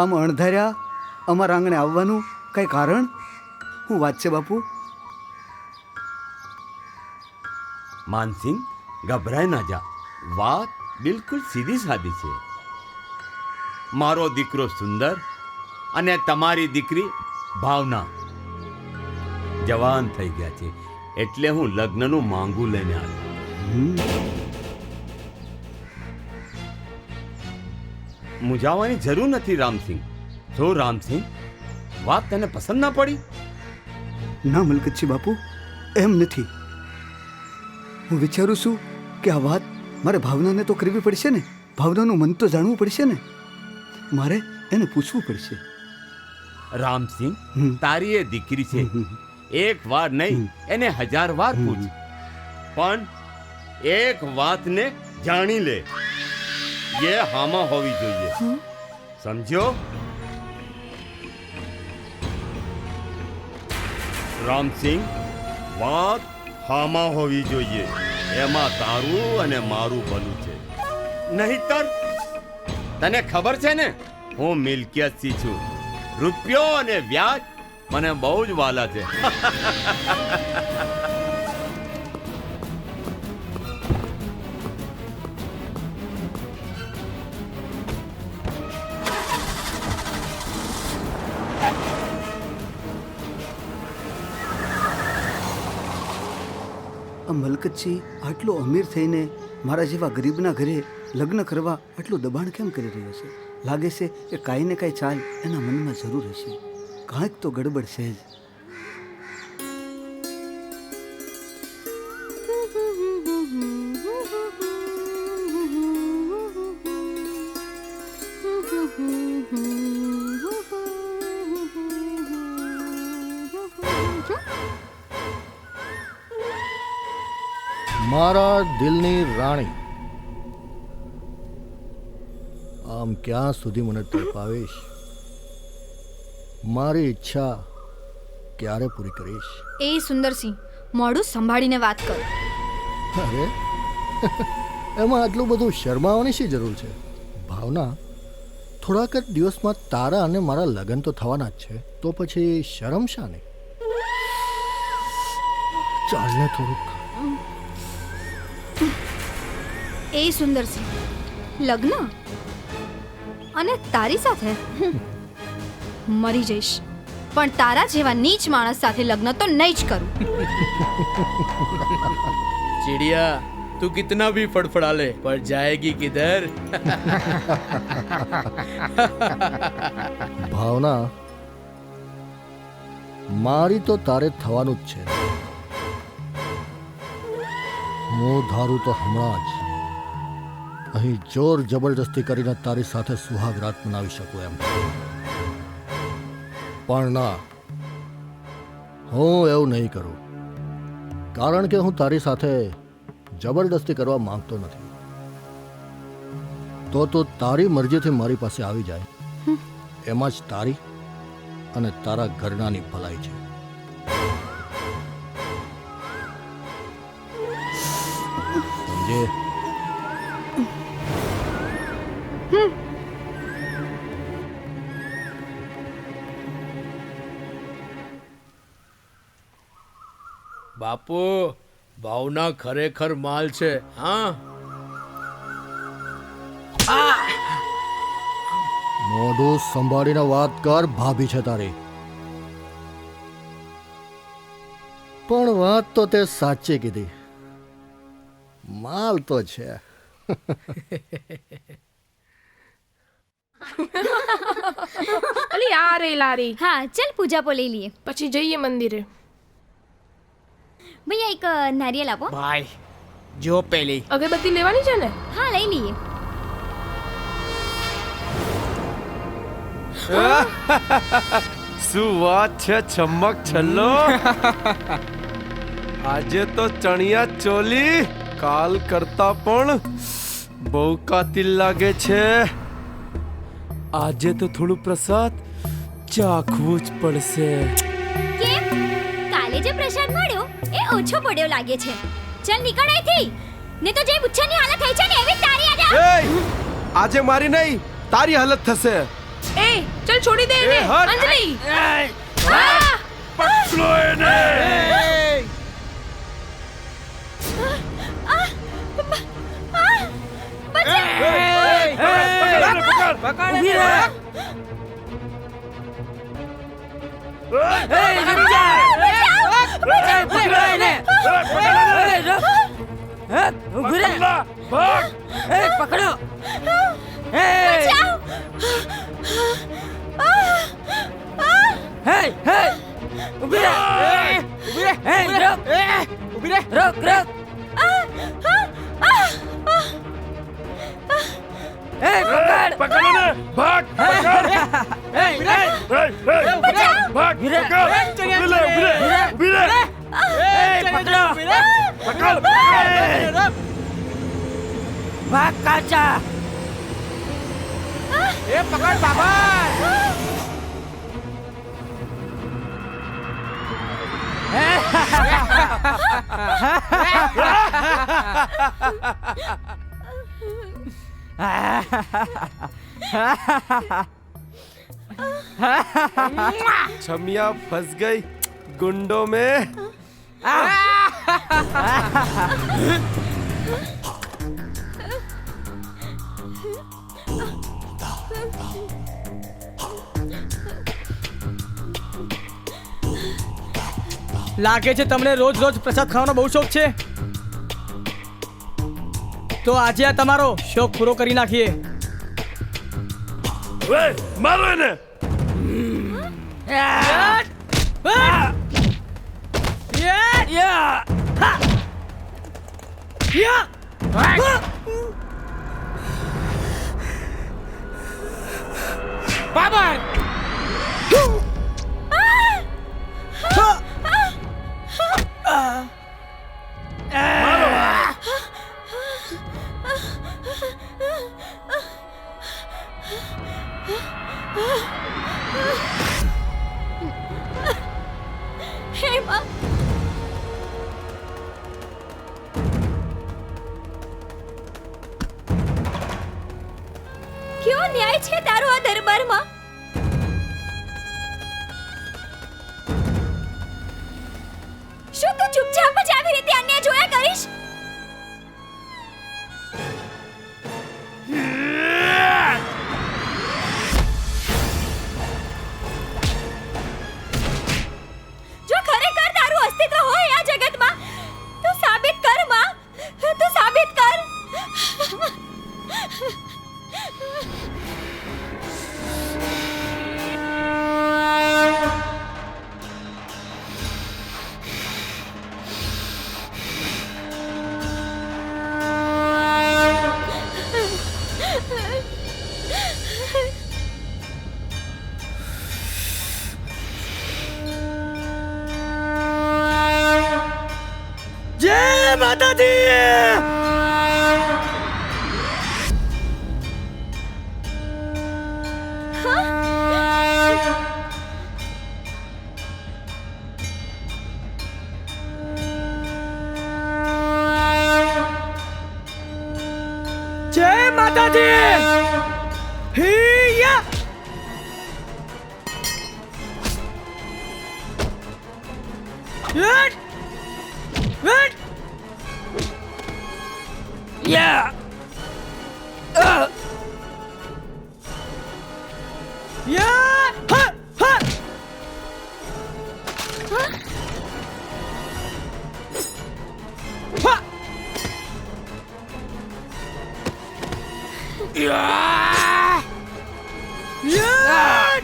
આમ અણધાર્યા અમારા આંગણે આવવાનું કઈ કારણ? હું વાત છે બાપુ?
માનસિંહ, ગભરાય ના જા. વાત બિલકુલ સીધી સાદી છે. મારો દીકરો સુંદર અને તમારી દીકરી ભાવના જવાન થઈ ગયા છે, એટલે હું લગ્નનું માંગુ લઈને આવ્યો. મૂંઝાવાની જરૂર નથી રામસિંહ. જો રામસિંહ, વાત તને પસંદ ના પડી?
ના મલકતજી બાપુ, એમ નથી. હું વિચારું છું કે આ વાત મારે ભાવનાને તો કરવી પડશે ને. ભાવનાનું મન તો જાણવું પડશે ને. મારે એને પૂછવું પડશે.
રામસિંહ, તારી એ દીકરી છે, એક વાર નહીં એને 1000 વાર પૂછ, પણ એક વાતને જાણી લે, એ હામાં હોવી જોઈએ. સમજ્યો? રામસિંહ, વાત હામાં હોવી જોઈએ. એમાં તારું અને મારું ભલું છે. નહીતર તને ખબર છે ને, હું મિલકિયતથી છું. રૂપિયો અને વ્યાજ મને બહુ જ વાલા છે.
આ મલકતજી આટલો અમીર થઈને મારા જેવા ગરીબના ઘરે લગ્ન કરવા આટલું દબાણ કેમ કરી રહ્યો છે? લાગે છે કે કાંઈ ને કાંઈ ચાલ એના મનમાં જરૂર હશે. કાંઈક તો ગડબડ છે જ.
મારા દિલની રાણી, આમ ક્યાં સુધી મને તડપાવીશ? મારી ઈચ્છા ક્યારે પૂરી કરીશ?
એ સુંદરસિંહ, મોઢું સંભાળીને વાત કરો.
અરે એમાં આટલું બધું શરમાવાની શી જરૂર છે? ભાવના, થોડાક જ દિવસમાં તારા અને મારા લગ્ન તો થવાના જ છે, તો પછી શરમ શાને? ચાલને થોડુંક.
એ સુંદરસિંહ, લગ્ન અને તારી સાથે? મરી જઈશ, પણ તારા જેવા નીચ માણસ સાથે લગ્ન તો નહીં જ કરું.
चिड़िया तू कितना भी फड़फड़ा ले पर जाएगी किधर?
ભાવના, મારી તો તારે થવાનું જ છે. હું ધારું તો હમણાં જ અહીં જોર જબરદસ્તી કરીને તારી સાથે સુહાગ રાત મનાવી શકું એમ. પણ ના, હું એવું નહીં કરું, કારણ કે હું તારી સાથે જબરદસ્તી કરવા માંગતો નથી. તો તું તારી મરજીથી મારી પાસે આવી જાય, એમાં જ તારી અને તારા ઘરનાની ભલાઈ છે. સમજે?
બાપુ, ભાવના ખરેખર માલ છે. હા,
મોઢું સંભાળીને વાત કર. ભાભી છે તારી, પણ વાત તો તે સાચી કીધી. માલ તો છે.
અલી આ રે લારી. હા ચલ પૂજા પો લઈ લીએ,
પછી જઈએ મંદિરે.
ભૈયા એક નારિયેલ આપો.
ભાઈ જો પેલી
અગરબત્તી લેવાની છે ને?
હા લઈ લઈએ.
શું વાત છે ચમક છલ્લો. આજે તો ચણિયા ચોલી કાલ કરતા પણ બહુ કાતિલ લાગે છે. આજે તો થોડું પ્રસાદ ચાખવું જ પડશે.
કેમ? કાલે જે પ્રસાદ મળ્યો એ ઓછો પડ્યો લાગે છે. ચાલ નીકળ અહીંથી. ને તો જે બુચ્છાની હાલત થઈ છે ને એવી તારી આજે.
આજે મારી નહીં તારી હાલત થશે. એ ચલ છોડી દે એને. અંજલિ પકડો એને. छमिया फंस गई गुंडों में.
લાગે છે તમને રોજ રોજ પ્રસાદ ખાવાનો બહુ શોખ છે. તો આજે આ તમારો શોખ પૂરો કરી નાખીએ.
मारो इन्हें.
ક્યો ન્યાય છે તારો આ દરબારમાં? શું તું ચૂપચાપ જ આવી રીતે અન્યાય જોયા કરીશ? જો ખરેખર તારું અસ્તિત્વ હોય આ જગતમાં તો સાબિત કર માં. તું સાબિત કર.
જય માતાજી. જય માતાજી. હિયા યટ યટ યા યા હા હા હા યા યા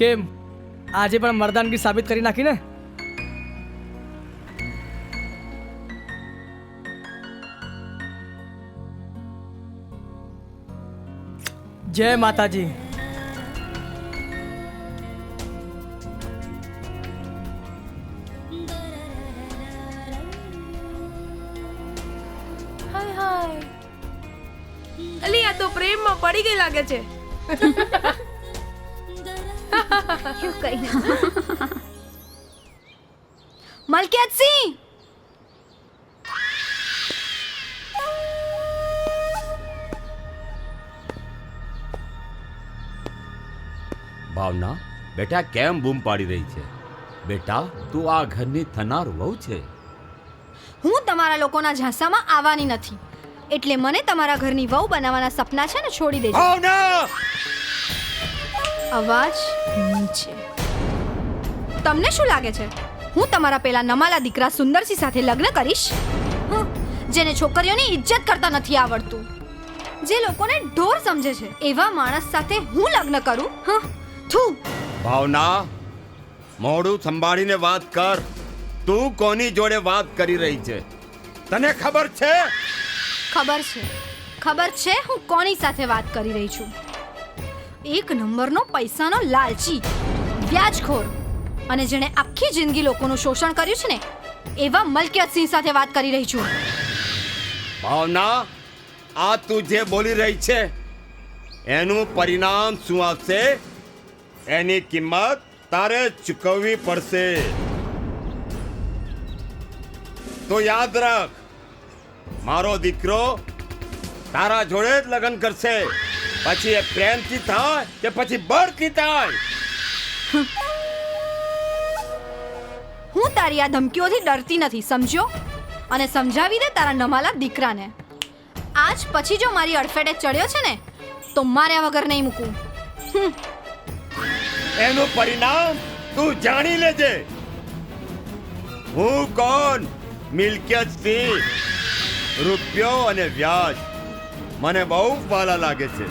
કેમ આજે પણ મર્દાનગી સાબિત કરી નાખી ને? જય માતાજી.
હાય હાય, અલી આ તો પ્રેમમાં પડી ગઈ લાગે છે.
એવું કઈ ના. મલકિયતસિંહ,
ભાવના બેટા કેમ બૂમ પાડી રહી છે? બેટા તું આ ઘરની થનાર વહુ છે.
હું તમારા લોકોના ઝાંસામાં આવવાની નથી, એટલે મને તમારા ઘરની વહુ બનાવવાના સપના છે ને છોડી દેજો.
ભાવના!
અવાજ નીચે. તમને શું લાગે છે હું તમારા પેલા નમાલા દીકરા સુંદરસિંહ સાથે લગ્ન કરીશ? જેને છોકરીઓની ઇજ્જત કરતા નથી આવડતું, જે લોકોને ઢોર સમજે છે, એવા માણસ સાથે હું લગ્ન કરું? થુ.
ભાવના, મોઢું સંભાળીને વાત કર. તું કોની જોડે વાત કરી રહી છે? તને ખબર છે?
ખબર છે હું કોની સાથે વાત કરી રહી છું. એક નંબરનો પૈસાનો લાલચી, વ્યાજખોર અને જેણે આખી જિંદગી લોકોનું શોષણ કર્યું છે ને, એવા મલકિયતસિંહ સાથે વાત કરી રહી છું.
ભાવના, આ તું જે બોલી રહી છે એનું પરિણામ શું આવશે એની કિંમત તારે ચૂકવવી પડશે. તો યાદ રાખ, મારો દીકરો તારા જોડે જ લગ્ન કરશે, પછી એ પ્રેમથી થાય કે પછી બળથી થાય.
હું તારી આ ધમકીઓથી ડરતી નથી, સમજ્યો? અને સમજાવી દે તારા નમાલા દીકરાને. આજ પછી જો મારી અડફેટે ચડ્યો છે ને, તો માર્યા વગર નહીં મૂકું.
એનું પરિણામ તું જાણી લેજે. હું કોણ? મિલકિયતસિંહ. રૂપિયો અને વ્યાજ મને બહુ વાલા લાગે છે.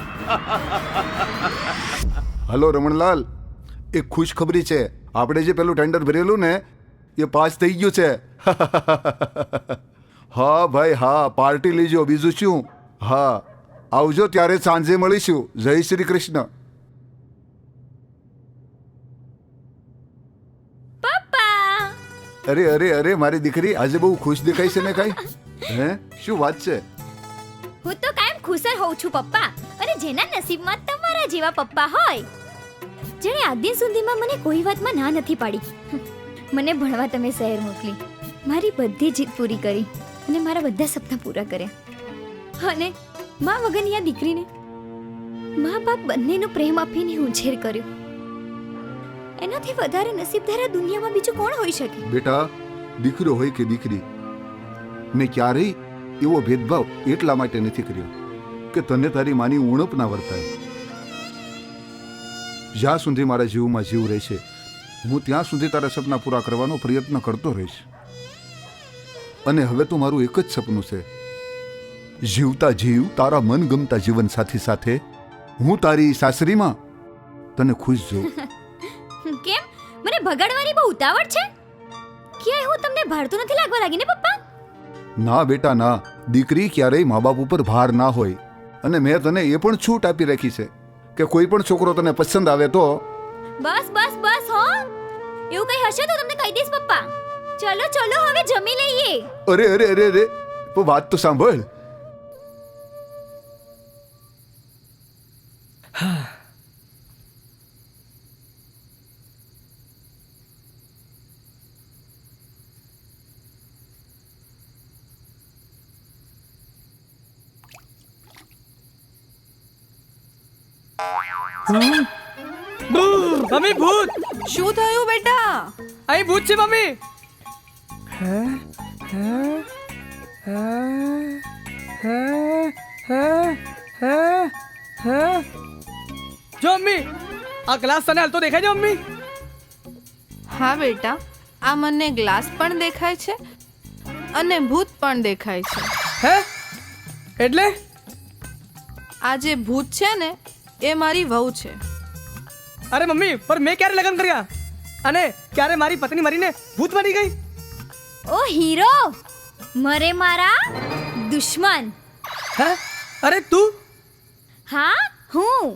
હલો રમણલાલ, એક ખુશ ખબરી છે. આપણે જે પેલું ટેન્ડર ભરેલું ને એ પાસ થઈ ગયું છે. હા ભાઈ હા, પાર્ટી લીજો, બીજું શું. હા આવજો, ત્યારે સાંજે મળીશું. જય શ્રી કૃષ્ણ. અરે અરે અરે મારી દીકરી આજે બહુ ખુશ દેખાય છે ને કઈ? હે, શું વાત છે?
હું તો કાયમ ખુશ જ હોઉં છું પપ્પા. અને જેના નસીબમાં તમારા જેવા પપ્પા હોય, જેણે આજ દિન સુધીમાં મને કોઈ વાતમાં ના નથી પાડી. મને ભણવા તમે શહેર મોકલી, મારી બધી જીદ પૂરી કરી અને મારા બધા સપના પૂરા કર્યા. અને મા વગરની આ દીકરીને મા બાપ બંનેનો પ્રેમ આપીને ઉછેર કર્યો. એનાથી વધારે નસીબદાર આ દુનિયામાં બીજું કોણ હોઈ શકે?
બેટા, દીકરો હોય કે દીકરી, મેં ક્યારેય એવો ભેદભાવ એટલા માટે નથી કર્યો કે તને તારી માની ઉણપ ના વર્તાય. જ્યાં સુધી મારા જીવમાં જીવ રહેશે, હું ત્યાં સુધી તારા સપના પૂરા કરવાનો પ્રયત્ન કરતો રહીશ. અને હવે તો મારું એક જ સપનું છે, જીવતા જીવ તારા મનગમતા જીવન સાથી સાથે હું તારી સાસરીમાં તને ખુશ જોઉં.
કેમ મને ભગાડવાની બહુ ઉતાવળ છે? ક્યાંય હું તમને ભાડતું નથી લાગવા લાગી ને પપ્પા?
ના બેટા ના, દીકરી ક્યારેય મા બાપ ઉપર ભાર ના હોય. અને મેં તને એ પણ છૂટ આપી રાખી છે કે કોઈ પણ છોકરો તને પસંદ આવે તો.
બસ બસ બસ હો, એવું કઈ હશે તો તમને કહી દઈશ પપ્પા. ચલો ચલો હવે જમી લઈએ.
અરે અરે અરે અરે, વાત તો સાંભળ.
મમ્મી ભૂત!
શું થયું બેટા?
અહીં ભૂત છે મમ્મી. જો મમ્મી, આ ગ્લાસ તને હાલતો દેખાય છે મમ્મી?
હા બેટા, આ મને ગ્લાસ પણ દેખાય છે અને ભૂત પણ દેખાય છે.
હે? એટલે
આ જે ભૂત છે ને એ મારી વહુ છે
અરે મમ્મી પણ મેં ક્યારે લગ્ન કર્યા અને ક્યારે મારી પત્ની મરીને ભૂત બની ગઈ?
ઓ હીરો, મરે મારા દુશ્મન.
હે? અરે તું?
હા હું.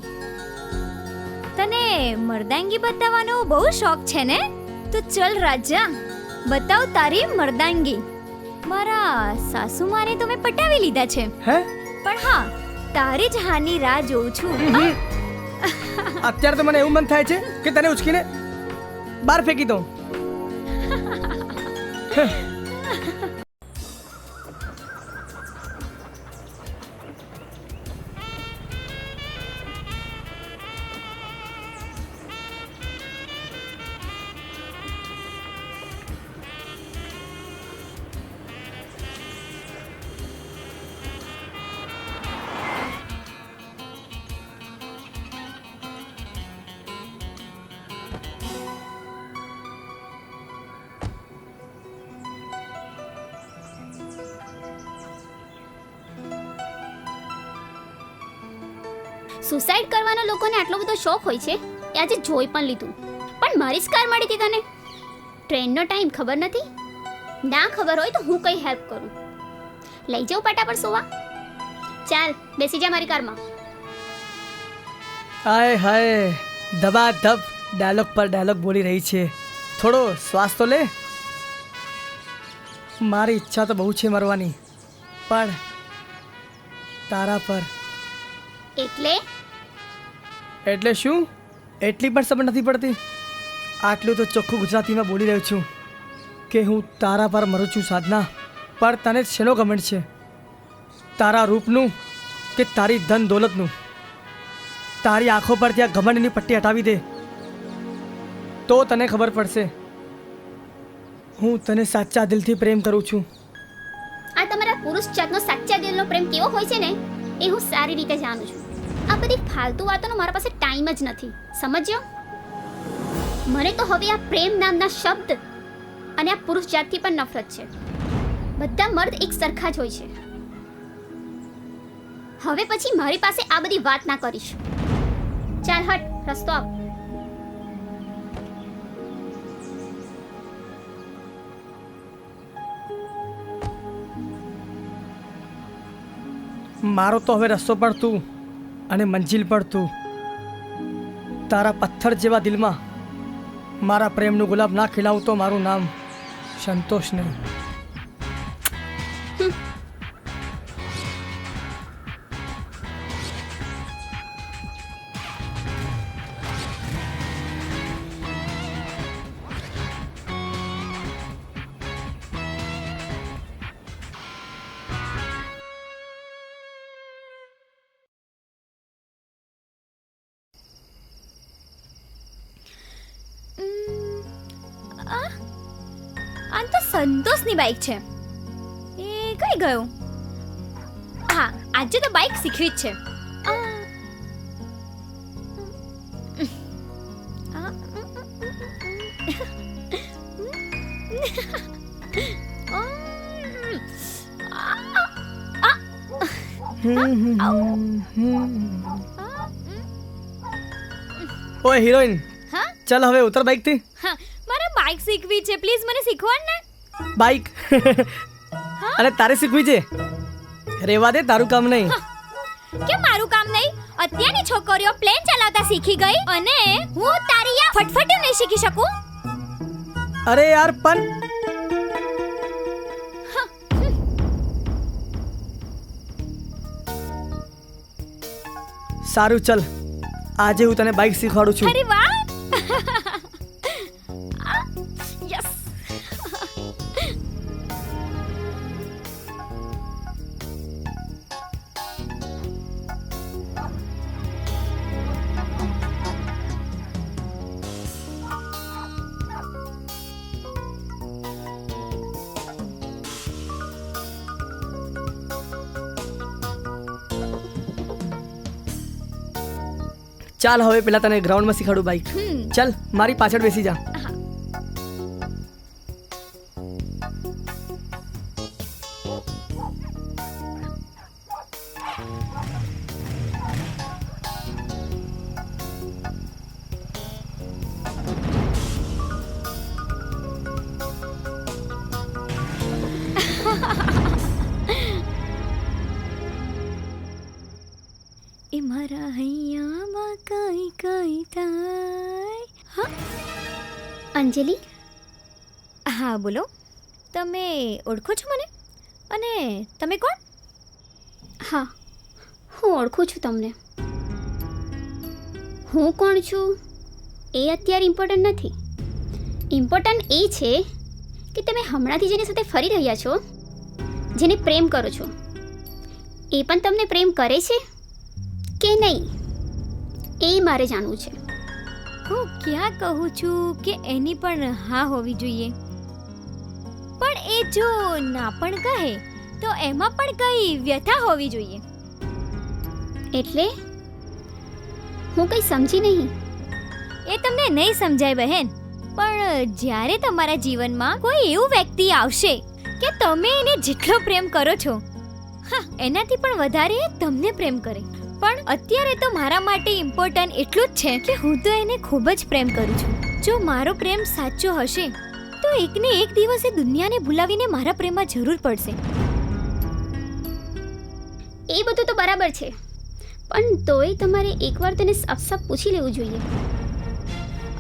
તને મર્દાંગી બતાવવાનો બહુ શોખ છે ને? તો ચલ રાજા, બતાવ તારી મર્દાંગી. મારા સાસુમાને તો મેં પટાવી લીધા છે.
હે?
પણ હા, તારી જ હાની રાહ જોઉં છું.
અત્યારે તો મને એવું મન થાય છે કે તને ઉચકીને બહાર ફેંકી દઉં.
સુસાઇડ કરવાનો લોકોને આટલો બધો શોખ હોય છે એ આજે જોઈ પણ લીધું. પણ મારી જ કાર મળી હતી તને. ટ્રેનનો ટાઈમ ખબર નથી? ના ખબર હોય તો હું કઈ હેલ્પ કરું. લઈ જાઉં પાટા પર સોવા? ચાલ બેસી જા મારી કારમાં.
હાય હાય, ધબાધબ ડાયલોગ પર ડાયલોગ બોલી રહી છે. થોડો શ્વાસ તો લે. મારી ઈચ્છા તો બહુ છે મરવાની, પણ તારા પર. એટલે શું? એટલી પણ સમજ નથી પડતી? આટલું તો ચોખ્ખું ગુજરાતીમાં બોલી રહ્યો છું કે હું તારા પર મરું છું સાધના. પણ તને શેનો ઘમંડ છે? તારા રૂપનું કે તારી ધન દોલતનું? તારી આંખો પર ત્યાં ઘમંડની પટ્ટી હટાવી દે તો તને ખબર પડશે હું તને સાચા દિલથી પ્રેમ કરું છું.
આ તમારા પુરુષ જાતનો સાચા દિલનો પ્રેમ કેવો હોય છે ને એ હું સારી રીતે જાણું છું. આ બધી ફાલતુ વાતોનો મારા પાસે ટાઈમ જ નથી, સમજ્યો? મને તો હવે આ પ્રેમ નામના શબ્દ અને આ પુરુષ જાતથી પણ નફરત છે. બધા મર્દ એક સરખા જ હોય છે. હવે પછી મારી પાસે આ બધી વાત ના કરીશ. ચાલ હટ, રસ્તો આપ.
મારો તો હવે રસ્તો પણ તું અને મંજિલ પણ તું. તારા પથ્થર જેવા દિલમાં મારા પ્રેમનું ગુલાબ ના ખીલાવું તો મારું નામ સંતોષ નહીં.
આ તો સંતોષની બાઈક છે. એ કઈ ગયું? હા, આજે તો બાઈક શીખવી જ છે.
ઓય હિરોઈન,
હા
ચાલ હવે ઉતર બાઈક થી.
હા, મારે બાઈક શીખવી છે, પ્લીઝ મને શીખવાડ ને.
બાઈક? અને તારે શીખવી છે? રેવા દે, તારું કામ નહીં.
કે મારું કામ નહીં? અત્યારની છોકરીઓ પ્લેન ચલાવતા શીખી ગઈ અને હું તારી આ ફટફટી નહીં શીખી શકું?
અરે યાર પણ સારું, ચલ આજે હું તને બાઈક શીખવાડું છું.
અરે વાહ, યસ.
ચાલ હવે પેલા તને ગ્રાઉન્ડમાં શીખવાડું બાઈક. ચાલ મારી પાછળ બેસી જા.
એ મારા હૈયામાં કઈ કઈ થાય. હા અંજલિ, હા બોલો. તમે ઓળખો છો મને? અને તમે કોણ?
હા, હું ઓળખું છું તમને. હું કોણ છું એ અત્યારે ઇમ્પોર્ટન્ટ નથી. ઇમ્પોર્ટન્ટ એ છે કે તમે હમણાંથી જેની સાથે ફરી રહ્યા છો, જેને પ્રેમ કરો છો, એ પણ તમને પ્રેમ કરે છે કે નહીં, એ મારે જાણવું છે.
હું ક્યાં કહું છું કે એની પણ હા હોવી જોઈએ, પણ એ જો ના પણ કહે તો એમાં પણ કઈ વ્યથા હોવી જોઈએ.
એટલે હું કંઈ સમજી નહીં.
એ તમને નહીં સમજાય બહેન, પણ જ્યારે તમારા જીવનમાં કોઈ એવું વ્યક્તિ આવશે કે તમે એને જેટલો પ્રેમ કરો છો, હા એનાથી પણ વધારે એ તમને પ્રેમ કરે. પણ અત્યારે તો મારા માટે ઇમ્પોર્ટન્ટ એટલું જ છે કે હું તો એને ખૂબ જ પ્રેમ કરું છું. જો મારો પ્રેમ સાચો હશે તો એકને એક દિવસે દુનિયાને ભૂલાવીને મારા પ્રેમમાં જરૂર પડશે.
એ બધું તો બરાબર છે, પણ તોય તમારે એકવાર તેને સાફ પૂછી લેવું જોઈએ.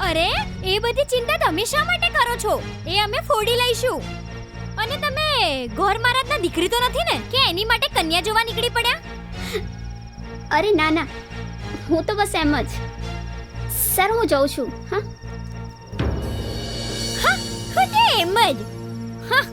અરે એ બધી ચિંતા તમે શા માટે કરો છો? એ અમે ફોડી લઈશું. અને તમે ગોર મહારાજના દીકરી તો નથી ને કે એની માટે કન્યા જોવા નીકળી પડ્યા?
અરે ના ના, હું તો બસ એમ જ. સર હું જાઉં છું. હા
હા ખુદ એમ જ. હા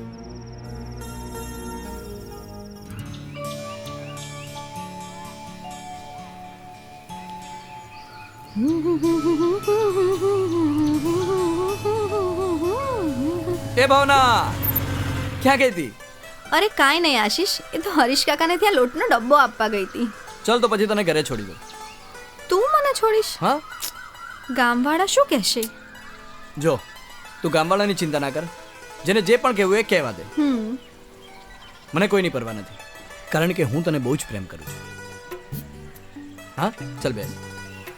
એ ભાવના ક્યાં ગઈ હતી?
અરે કાંઈ નહીં આશીષ, એ તો હરીશ કાકાને ત્યાં લોટનો ડબ્બો આપવા ગઈ હતી.
ચલ તો પછી તને ઘરે છોડી દઉં.
તું મને છોડીશ?
હા.
ગામવાળા શું કહેશે?
જો તું ગામવાળાની ચિંતા ના કર, જેને જે પણ કહેવું એ કહેવા દે. મને કોઈની પરવા નથી, કારણ કે હું તને બહુ જ પ્રેમ કરું છું. હા ચલ બેન.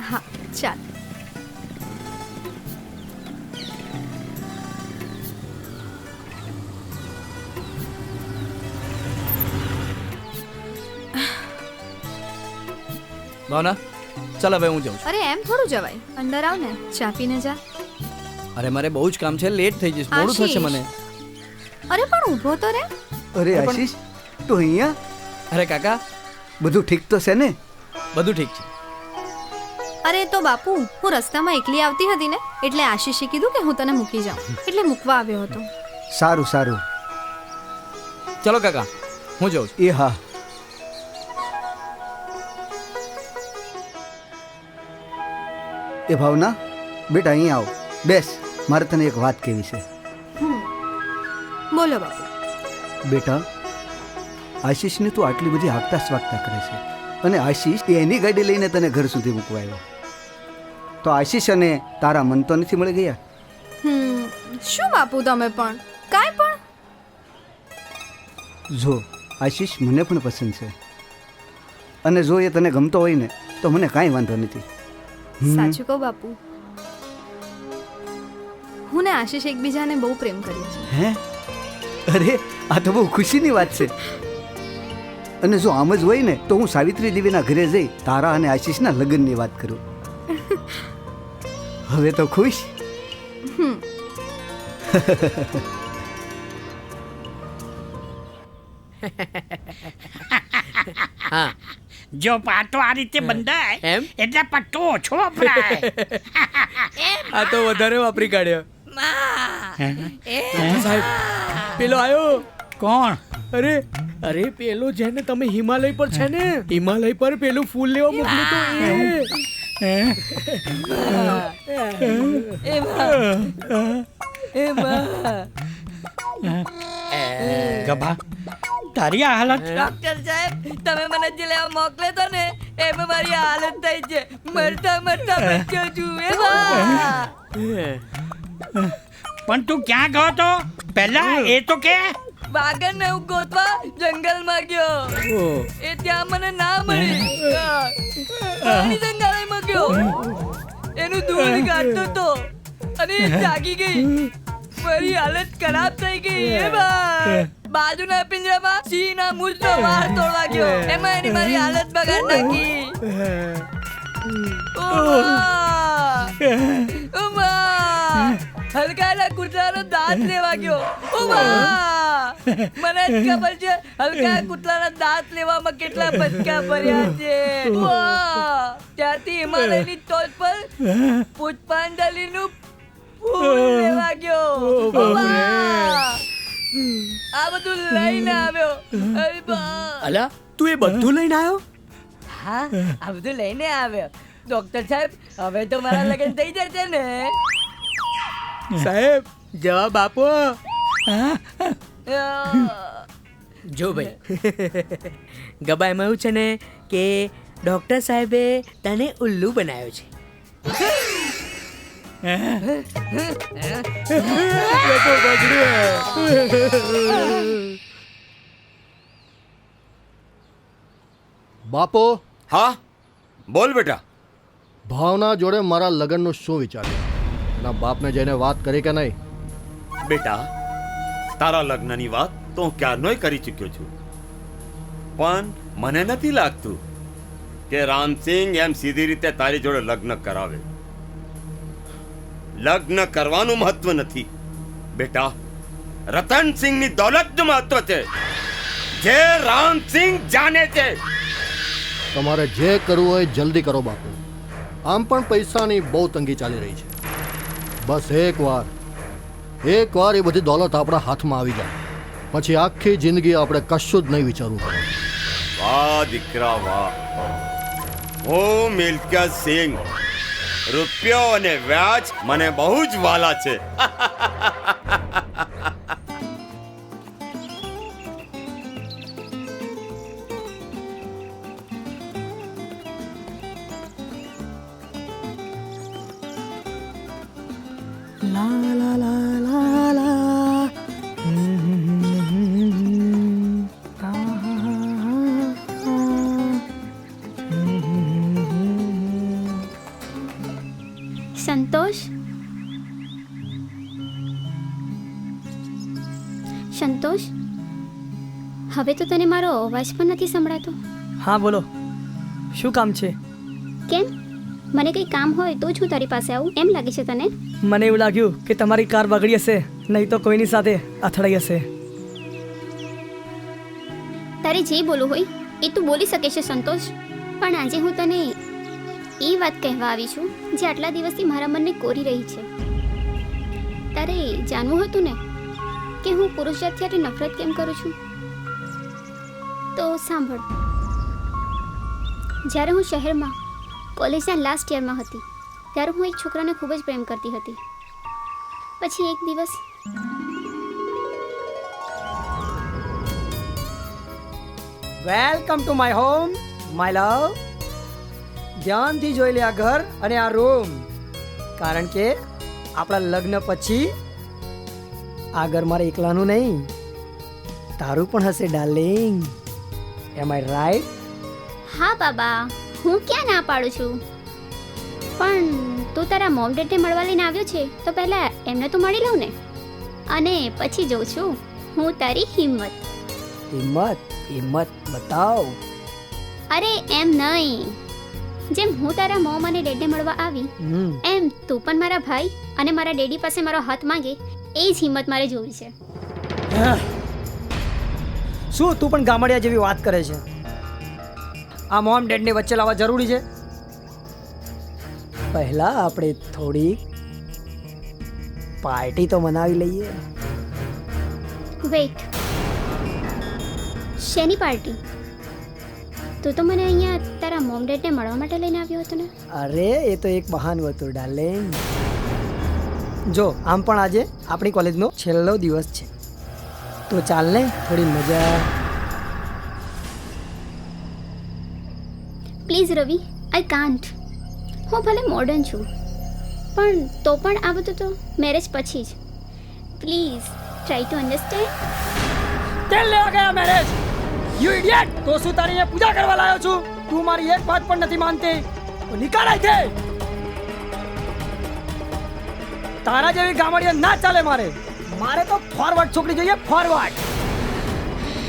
હા ચાલ.
ભાવના ચાલ હવે હું જાઉં છું.
અરે એમ થોડું જવાય, અંદર આવ ને, ચા પીને જા.
અરે મારે બહુ જ કામ છે, લેટ થઈ જઈશ, મોડું થશે મને.
અરે પણ ઊભો તો રે.
અરે આશીષ તું અહીંયા?
અરે કાકા
બધું ઠીક તો છે ને?
બધું ઠીક છે.
અરે તો બાપુ, હું રસ્તામાં એકલી આવતી હતી ને, એટલે આશીષે કીધું કે હું તને મૂકી જાઉં, એટલે મૂકવા આવ્યો હતો.
સારું સારું.
ચલો કાકા હું જાઉં છું.
એ હા. એ ભાવના બેટા અહીં આવ, બેસ, મારે તને એક વાત કહેવી છે.
બોલો બાપુ.
બેટા આશીષને તું આટલી બધી આગતા સ્વાગતા કરે છે, અને આશીષ એની ગાડી લઈને તને ઘર સુધી મૂકવા આવ્યો, તો આશીષ અને તારા મન તો નથી મળી ગયા?
શું બાપુ તમે પણ કાંઈ પણ.
જો આશીષ મને પણ પસંદ છે, અને જો એ તને ગમતો હોય ને તો મને કાંઈ વાંધો નથી.
સાચું કહું બાપુ, હું ને આશીષ એકબીજાને બહુ પ્રેમ કરીએ છીએ.
હે? અરે આ તો બહુ ખુશીની વાત છે. અને જો આમ જ હોય ને તો હું સાવિત્રી દેવીના ઘરે જઈ તારા અને આશીષના લગ્નની વાત કરું. હવે તો ખુશ?
હા, જો પાટો આ રીતે બંધાય
એમ
એટલે પટ્ટો ઓછો વપરાય.
આ તો વધારે વાપરી કાઢ્યો. સાહેબ પેલો આવ્યો.
કોણ?
અરે અરે પેલો જેને તમે હિમાલય પર છે ને, હિમાલય પર પેલું ફૂલ લેવા મોકલ્યું તો
ગભા તારી આ હાલત.
ડોક્ટર સાહેબ તમે મને જે લેવા મોકલે તો ને એમાં મારી હાલત થઈ છે, મરતા મરતા બચ્યો છું.
પણ તું ક્યાં ગયો તો પહેલા એ તો કે?
વાગણ ને હું ગોતવા જંગલમાં ગયો, એ ત્યાં મને ના મળી. જંગલમાં ગયો, એનું ધૂળ કાઢતો તો અને જાગી ગઈ. મારી હાલત ખરાબ થઈ ગઈ. બાજુના પિંજરામાં સિંહના મૂછનો વાળ તોડવા ગયો, એમાં એની મારી હાલત બગાડ નાખી. હલકાના કૂતરાનો દાંત લેવા ગયો. મને જ ખબર છે હલકા કૂતરાના દાંત લેવામાં કેટલા બચકા ભર્યા છે. ત્યાંથી હિમાલયની ટોચ પર પુષ્પાંજલિનું ફૂલ લેવા ગયો. આ બધું લઈને આવ્યો.
અલા તું એ બધું લઈને આવ્યો?
હા, આ બધું લઈને આવ્યો. ડોક્ટર સાહેબ, હવે તો મારા લગ્ન થઈ જશે ને?
સાહેબ જવાબ આપો. જો ભાઈ, ગબાઈમાં એવું છે ને કે ડોક્ટર સાહેબે તને ઉલ્લુ બનાવ્યો છે.
બાપો.
હા બોલ બેટા.
ભાવના જોડે મારા લગ્નનું શું વિચાર્યું? એના બાપને જઈને વાત કરી કે નહીં?
બેટા, તારા લગ્નની વાત તો હું ક્યારનોય કરી ચૂક્યો છું, પણ મને નથી લાગતું કે રામસિંહ એમ સીધી રીતે તારી જોડે લગ્ન કરાવે. લગ્ન કરવાનું મહત્વ નથી બેટા, રતનસિંહની દોલતનું મહત્વ છે, જે રામસિંહ જાણે છે.
તમારે જે કરવું હોય જલ્દી કરો બાપુ. આમ પણ પૈસાની બહુ તંગી ચાલી રહી છે. બસ એકવાર એ બધી દોલત આપણા હાથમાં આવી જાય પછી આખી જિંદગી આપણે કશું જ નહીં વિચારવું પડે.
વાહ દીકરા વાહ. હું મિલ્કિયત સિંહ, રૂપિયો અને વ્યાજ મને બહુ જ વાલા છે.
સંતોષ, સંતોષ, હવે તો તને મારો અવાજ પણ નથી સંભળાતો.
હા બોલો, શું કામ છે?
કેમ? મને કંઈ કામ હોય તો જ હું તારી પાસે આવું એમ લાગે છે તને?
મને એવું લાગ્યું કે તમારી કાર બગડી હશે, નહીં તો કોઈની સાથે અથડાઈ હશે.
તારે જે બોલવું હોય એ તું બોલી શકે છે સંતોષ, પણ આજે હું તને એ વાત કહેવા આવી છું જે આટલા દિવસથી મારા મનને કોરી રહી છે. તારે જાણવું હતું ને કે હું પુરુષ જાતથી નફરત કેમ કરું છું? તો સાંભળ. જ્યારે હું શહેરમાં કોલેજના લાસ્ટ યરમાં હતી ત્યારે હું એક છોકરાને ખૂબ જ પ્રેમ કરતી હતી. પછી એક દિવસ
welcome to my home my લવ. ધ્યાનથી જોઈ લે આ ઘર અને આ રૂમ, કારણ કે આપણા લગ્ન પછી આ ઘર મારે એકલાનું નહીં, તારું પણ હશે ડાર્લિંગ. M I right?
હા બાબા, હું ક્યાં ના પાડું છું, પણ તું તારા મોમ ડેડને મળવા લઈને આવ્યો છે તો પહેલા એમને તો મળી લઉં ને, અને પછી જોઉં છું હું તારી હિંમત.
હિંમત? હિંમત બતાવ.
અરે એમ નહીં, જેમ હું તારા મોમ અને ડેડને મળવા આવી એમ તું પણ મારા ભાઈ અને મારા ડેડી પાસે મારો હાથ માંગે, એ જ હિંમત મારે જોવી છે.
શું તું પણ ગામડિયા જેવી વાત કરે છે? આ મોમ ડેડને વચ્ચે લાવવા જરૂરી છે? પહેલા આપણે થોડી પાર્ટી તો મનાવી લઈએ.
વેઇટ, શેની પાર્ટી? તું તો મને અહીંયા તારા મોમ ડેડને મળવા માટે લઈને આવ્યો હતો ને?
અરે એ તો એક બહાનું હતું ડાર્લિંગ. જો આમ પણ આજે આપણી કોલેજનો છેલ્લો દિવસ છે, તો ચાલ ને થોડી મજા.
Please Ravi, I can't. હું ભલે મોડર્ન છું, પણ તો પણ આ બધું તો મેરેજ પછી જ. Please try to understand.
તેલ લેવા ગયા મેરેજ? You idiot! તો શું તારી એ પૂજા કરવા લાવ્યો છું? તું મારી એક વાત પણ નથી માનતી તો નીકળ અહીંથી. તારા જેવી ગામડિયા ના ચાલે મારે. મારે તો ફોરવર્ડ છોકરી જોઈએ, ફોરવર્ડ.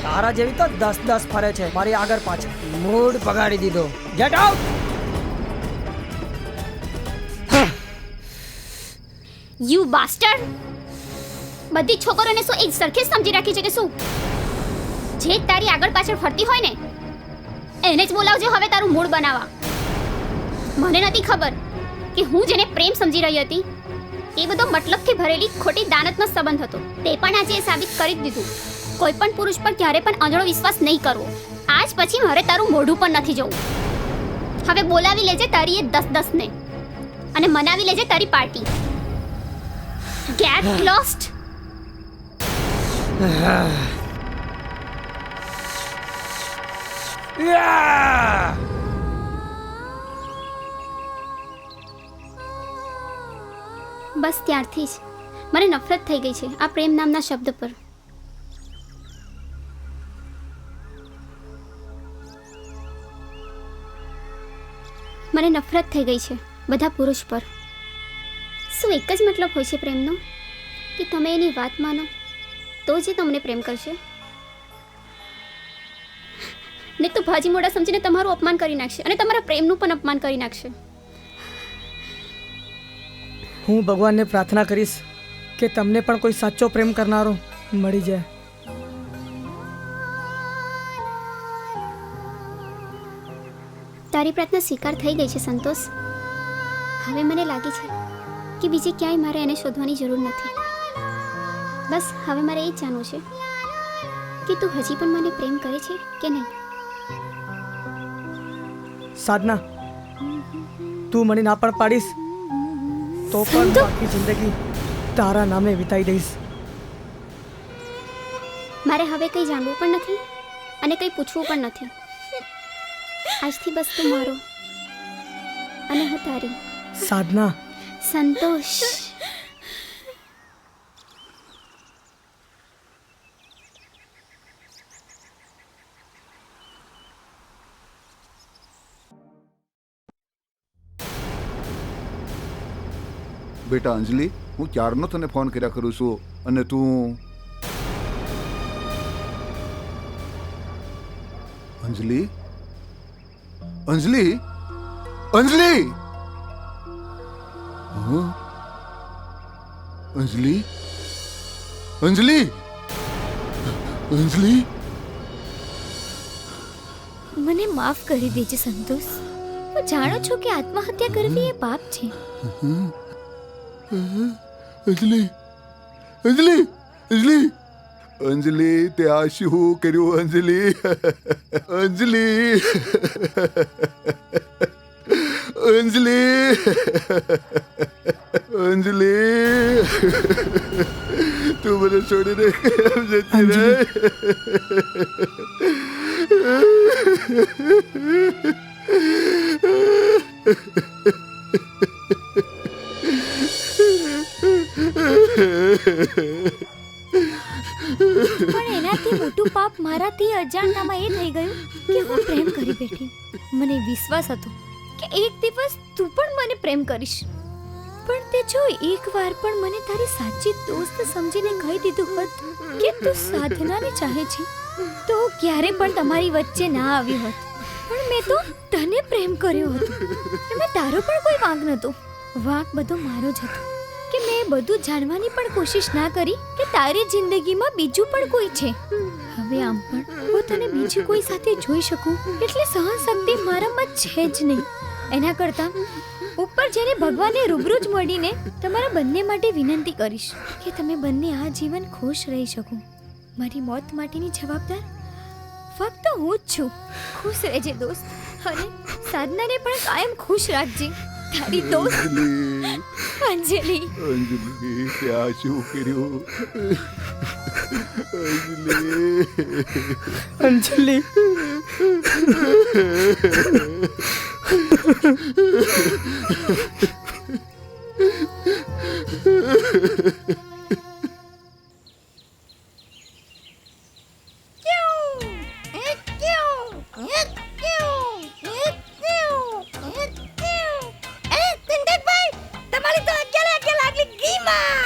તારા જેવી તો 10 ફરે છે મારી આગળ પાછળ. મૂડ બગાડી દીધો. Get out.
યુ બાસ્ટર્ડ! બધી છોકરીઓને શું એક સરખે જ સમજી રાખી છે કે શું? જે તારી આગળ પાછળ ફરતી હોય ને એને જ બોલાવજો હવે તારું મૂડ બનાવવા. મને નથી ખબર કે હું જેને પ્રેમ સમજી રહી હતી એ બધો મતલબથી ભરેલી ખોટી દાનતનો સંબંધ હતો. તે પણ આજે સાબિત કરી જ દીધું. કોઈ પણ પુરુષ પર ક્યારે પણ અંધળો વિશ્વાસ નહીં કરવો. આજ પછી મારે તારું મોઢું પણ નથી જોવું. હવે બોલાવી લેજે તારી એ 10-10 ને અને મનાવી લેજે તારી પાર્ટી. Gate lost. બસ ત્યારથી જ મને નફરત થઈ ગઈ છે આ પ્રેમ નામના શબ્દ પર. મને નફરત થઈ ગઈ છે બધા પુરુષ પર. શું એક જ મતલબ હોય છે પ્રેમનો કે તમે એની વાત માનો તો જ એ તમને પ્રેમ કરશે, ને તો ભાજી મોઢા સમજીને તમારું અપમાન કરી નાખશે અને તમારા પ્રેમનું પણ અપમાન કરી નાખશે.
હું ભગવાનને પ્રાર્થના કરીશ કે તમને પણ કોઈ સાચો પ્રેમ કરનારો મળી જાય.
તારી પ્રાર્થના સ્વીકાર થઈ ગઈ છે સંતોષ. હવે મને લાગે છે કે બીજે ક્યાંય મારે એને શોધવાની જરૂર નથી. બસ હવે મારે એ જ જાણવું છે કે તું હજી પણ મને પ્રેમ કરે છે કે નહીં.
સાધના, તું મને ના પણ પાડીશ તો પણ બાકી જિંદગી તારા નામે વિતાઈ દઈશ.
મારે હવે કંઈ જાણવું પણ નથી અને કંઈ પૂછવું પણ નથી. આજથી બસ તું મારો અને હું તારી.
સાધના.
સંતોષ.
બેટા અંજલિ, હું ક્યારનો તને ફોન કર્યા કરું છું અને તું અંજલિ અંજલિ અંજલિ હા અંજલિ અંજલિ અંજલિ
મને માફ કરી દેજે સંતોષ. હું જાણું છું કે આત્મહત્યા કરવી એ પાપ છે.
અંજલિ અંજલિ અંજલિ અંજલિ તે આ શું કર્યું? અંજલિ અંજલિ અંજલિ અંજલિ તું મને છોડીને કેમ જતી રહી?
પણ એનાથી મોટું પાપ મારાથી અજાણતામાં એ થઈ ગયું કે હું પ્રેમ કરી બેઠી. મને વિશ્વાસ હતો કે એક દિવસ તું પણ મને પ્રેમ કરીશ. પણ તે જો એકવાર પણ મને તારી સાચી દોસ્ત સમજીને કહી દીધું હોત કે તું સાધનાને ચાહે છે તો હું ક્યારે પણ તમારી વચ્ચે ના આવી હોત. પણ મેં તો તને પ્રેમ કર્યો હતો. એમાં તારો પણ કોઈ વાંક નહોતો. વાંક બધો મારો જ હતો કે મેં બધું જાણવાની પણ કોશિશ ના કરી કે તારી જિંદગીમાં બીજું પણ કોઈ છે. હવે આમ પણ હું તને બીજી કોઈ સાથે જોઈ શકું એટલે સહનશક્તિ મારામાં છે જ નહીં. એના કરતાં ઉપર જઈને ભગવાનને રૂબરૂ જ મળીને તમારા બંને માટે વિનંતી કરીશ કે તમે બંને આ જીવન ખુશ રહી શકો. મારી મોત માટેની જવાબદાર ફક્ત હું જ છું. ખુશ રહેજે દોસ્ત અને સાધનાને પણ કાયમ ખુશ રાખજે. તારી દોસ્ત અંજલિ.
અંજલિ તે આ શું કર્યું?
અંજલિ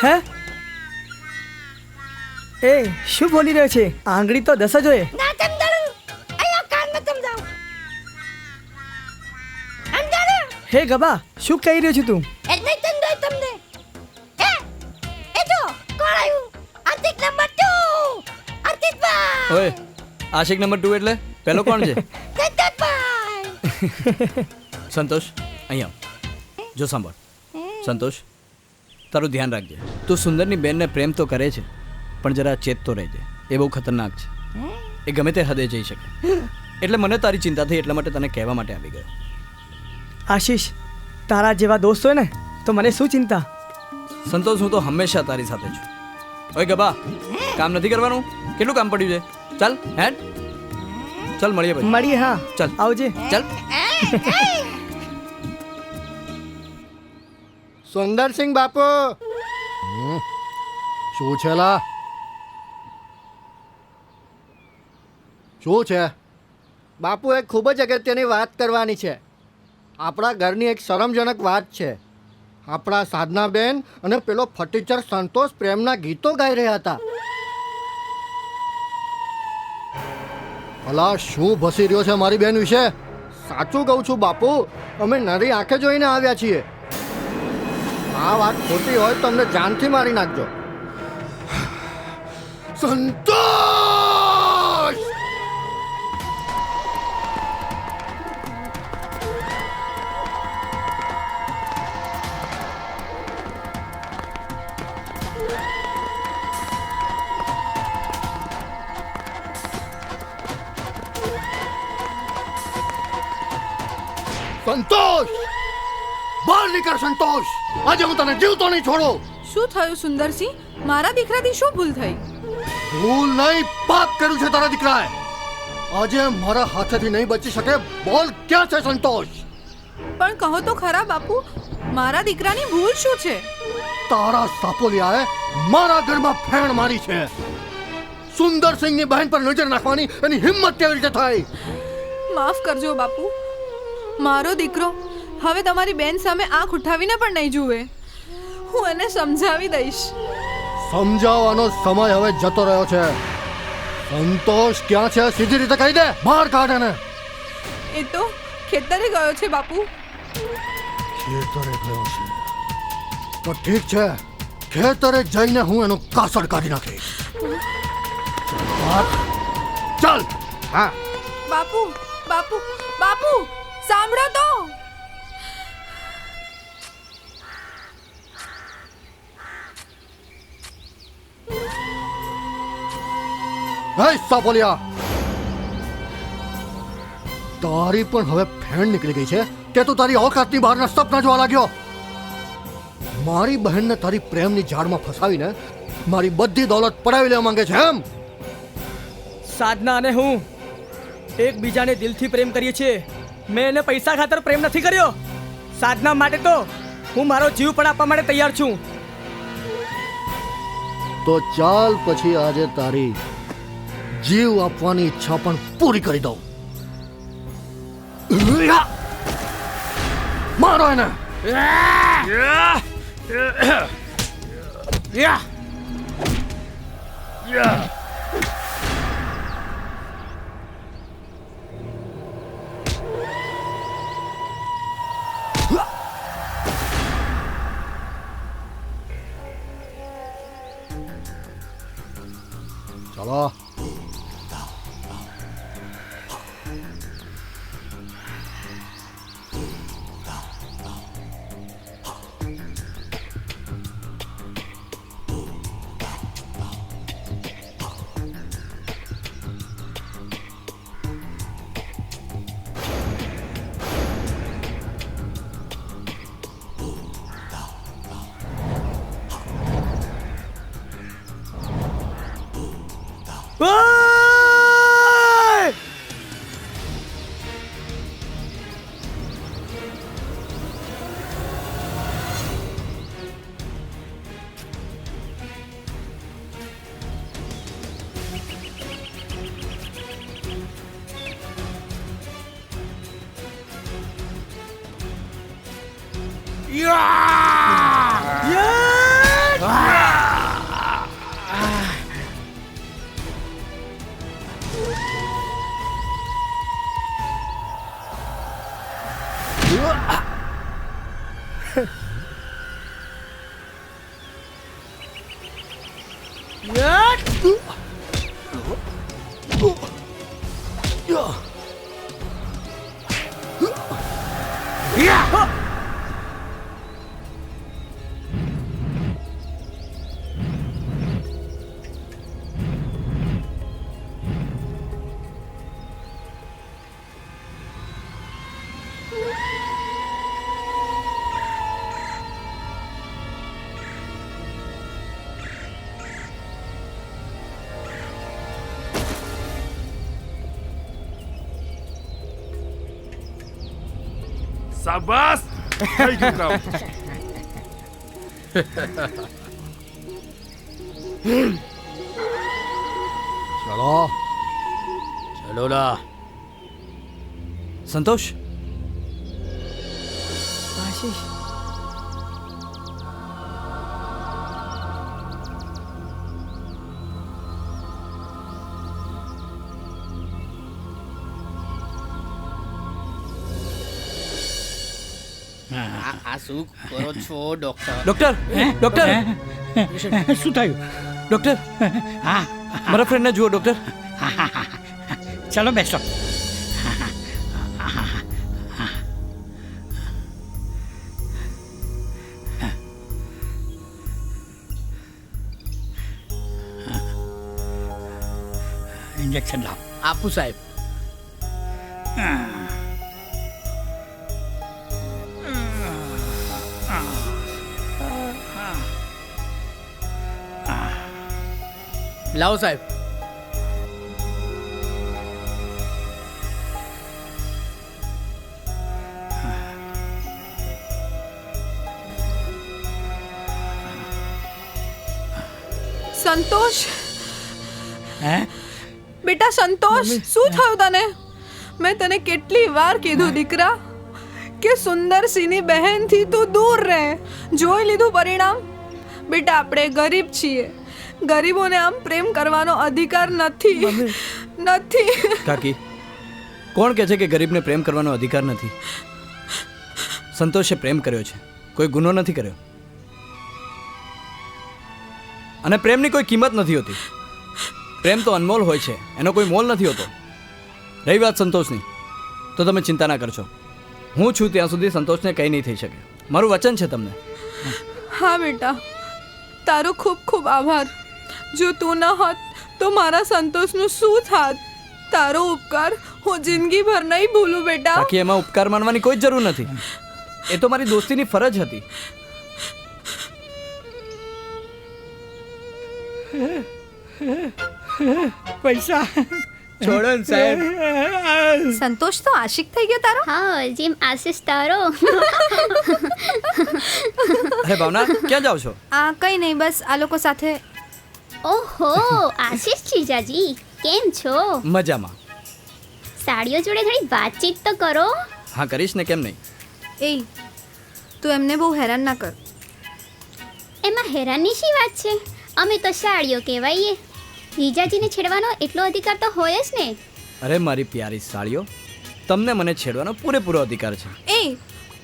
હે એ શું બોલી રહ્યો છે? આંગળી તો 10 જ હોય. હે ગબા શું કહી રહ્યો છું તું?
એ જ નહીં તંદોય તમને. એ જો કોણ આવ્યું? આર્થિક નંબર 2. આર્થિકભાઈ.
ઓય આશિક નંબર 2 એટલે પેલો કોણ છે?
સંતોષભાઈ.
સંતોષ અહીંયા આવ. જો સાંભળ સંતોષ, તારું ધ્યાન રાખજે. તું સુંદરની બેનને પ્રેમ તો કરે છે પણ જરા ચેતતો રહેજે. એ બહુ ખતરનાક છે. એ ગમે તે હદે જઈ શકે. એટલે મને તારી ચિંતા થઈ એટલા માટે તને કહેવા માટે આવી ગયો.
આશીષ, તારા જેવા દોસ્ત હોય ને તો મને શું ચિંતા.
સંતોષ, હું તો હંમેશા તારી સાથે છું. ઓય ગબા, કામ નથી કરવાનું? કેટલું કામ પડ્યું છે? ચાલ હેડ, ચાલ મળીએ પછી.
મળીએ. હા
ચાલ
આવજે.
ચાલ.
સુંદરસિંહ બાપુ. શું છે લા? શું છે બાપુ? એક ખૂબ જ અગત્યની વાત કરવાની છે. આપણા ઘરની એક શરમજનક વાત છે. આપણા સાધનાબેન અને પેલો ફટીચર સંતોષ પ્રેમના ગીતો ગાઈ રહ્યા હતા. અલા શું ભસી રહ્યો છે મારી બેન વિશે? સાચું કહું છું બાપુ, અમે નરી આંખે જોઈને આવ્યા છીએ. આ વાત ખોટી હોય તો અમને જાનથી મારી નાખજો. સંતોષ! સંતોષ! બહાર નીકળ સંતોષ! આજે હું તને જીવતો નહીં છોડું.
શું થયું સુંદરસિંહ? મારા દીકરાથી શું ભૂલ થઈ?
ભૂલ નહીં, પાપ કર્યું છે તારા દીકરાએ. આજે મારા હાથેથી નહીં બચી શકે. બોલ, ક્યાં છે સંતોષ?
પણ કહો તો ખરા બાપુ, મારા દીકરાની ભૂલ શું છે?
તારા સાપોલિયાએ મારા ઘરમાં ફેણ મારી છે. સુંદરસિંહની બહેન પર નજર નાખવાની એની હિંમત કેવી રીતે થઈ?
માફ કરજો બાપુ, મારો દીકરો હવે તમારી બેન સામે આંખ ઉઠાવીને પણ નહીં જુએ. હું એને સમજાવી દઈશ.
સમજાવવાનો સમય હવે જતો રહ્યો છે. સંતોષ ક્યાં છે સીધી રીતે કહી દે. બહાર કાઢ એને.
એ તો ખેતરે ગયો છે બાપુ.
ખેતરે ગયો છે તો ઠીક છે. ખેતરે જઈને હું એનું કાસળ કાઢી નાખીશ. ચાલ. હા
બાપુ, બાપુ, બાપુ, સાંભળો તો.
હે સાપોલિયા, તારી પણ હવે ફેણ નીકળી ગઈ છે કે તું તારી ઓકાતની બહારના સપના જોવા લાગ્યો. મારી બહેનને તારી પ્રેમની જાળમાં ફસાવીને મારી બધી દોલત પડાવી લેવા માંગે છે એમ?
સાધના અને હું એકબીજાને દિલથી પ્રેમ કરીએ છીએ. મેં એને પૈસા ખાતર પ્રેમ નથી કર્યો. સાધના માટે તો હું મારો જીવ પણ આપવા માટે તૈયાર છું.
તો ચાલ પછી આજે તારી જીવ આપવાની ઈચ્છા પણ પૂરી કરી દઉં. મારો એને. ચલો.
શાબાશ થઈ ગયું કામ.
ચલો
ચલો લા સંતોષ
આશીષ
આ શું કરો છો ડોક્ટર?
ડોક્ટર ડોક્ટર
શું થયું
ડોક્ટર?
હા
મારા ફ્રેન્ડને જુઓ ડોક્ટર.
ચલો બેસો. ઇન્જેક્શન લાવ.
આપું સાહેબ. લાવો સાહેબ.
સંતોષ
હે
બેટા સંતોષ, શું થયું તને? મેં તને કેટલી વાર કીધું દીકરા કે સુંદર સિંહની બહેનથી તું દૂર રહે. જોઈ લીધું પરિણામ? બેટા આપણે ગરીબ છીએ, ગરીબોને આમ પ્રેમ કરવાનો અધિકાર નથી. નથી.
કાકી કોણ કહે છે કે ગરીબને પ્રેમ કરવાનો અધિકાર નથી? સંતોષે પ્રેમ કર્યો છે, કોઈ ગુનો નથી કર્યો. અને પ્રેમની કોઈ કિંમત નથી હોતી. પ્રેમ તો અનમોલ હોય છે, એનો કોઈ મોલ નથી હોતો. રહી વાત સંતોષની, તો તમે ચિંતા ના કરશો. હું છું ત્યાં સુધી સંતોષને કંઈ નહીં થઈ શકે. મારું વચન છે તમને.
હા બેટા, તારો ખૂબ ખૂબ આભાર. જો તું ન હોત તો મારા સંતોષનું શું થાત? તારો ઉપકાર હું જિંદગીભર નહીં ભૂલું બેટા.
બાકી એમાં ઉપકાર માનવાની કોઈ જરૂર નથી. એ તો મારી દોસ્તીની ફરજ હતી.
પૈસા
છોડો ને સાહેબ.
સંતોષ તો આશિક થઈ ગયો તારો.
હા, જેમ આશીષ તારો.
અરે ભાવના, ક્યાં જાઓ છો?
આ કંઈ નહીં, બસ આ લોકો સાથે.
ઓહો, આશીષ જીજાજી કેમ છો?
મજામાં.
સાડીઓ જોડે થોડી વાતચીત તો કરો.
હા કરીશ ને, કેમ નહીં.
એ તું એમને બહુ હેરાન ના કર.
એમાં હેરાનની શી વાત છે? અમે તો સાડીઓ કહેવાઈએ. જીજાજીને છેડવાનો એટલો અધિકાર તો હોય જ ને.
અરે મારી પ્યારી સાળીઓ, તમને મને છેડવાનો પૂરેપૂરો અધિકાર છે.
એ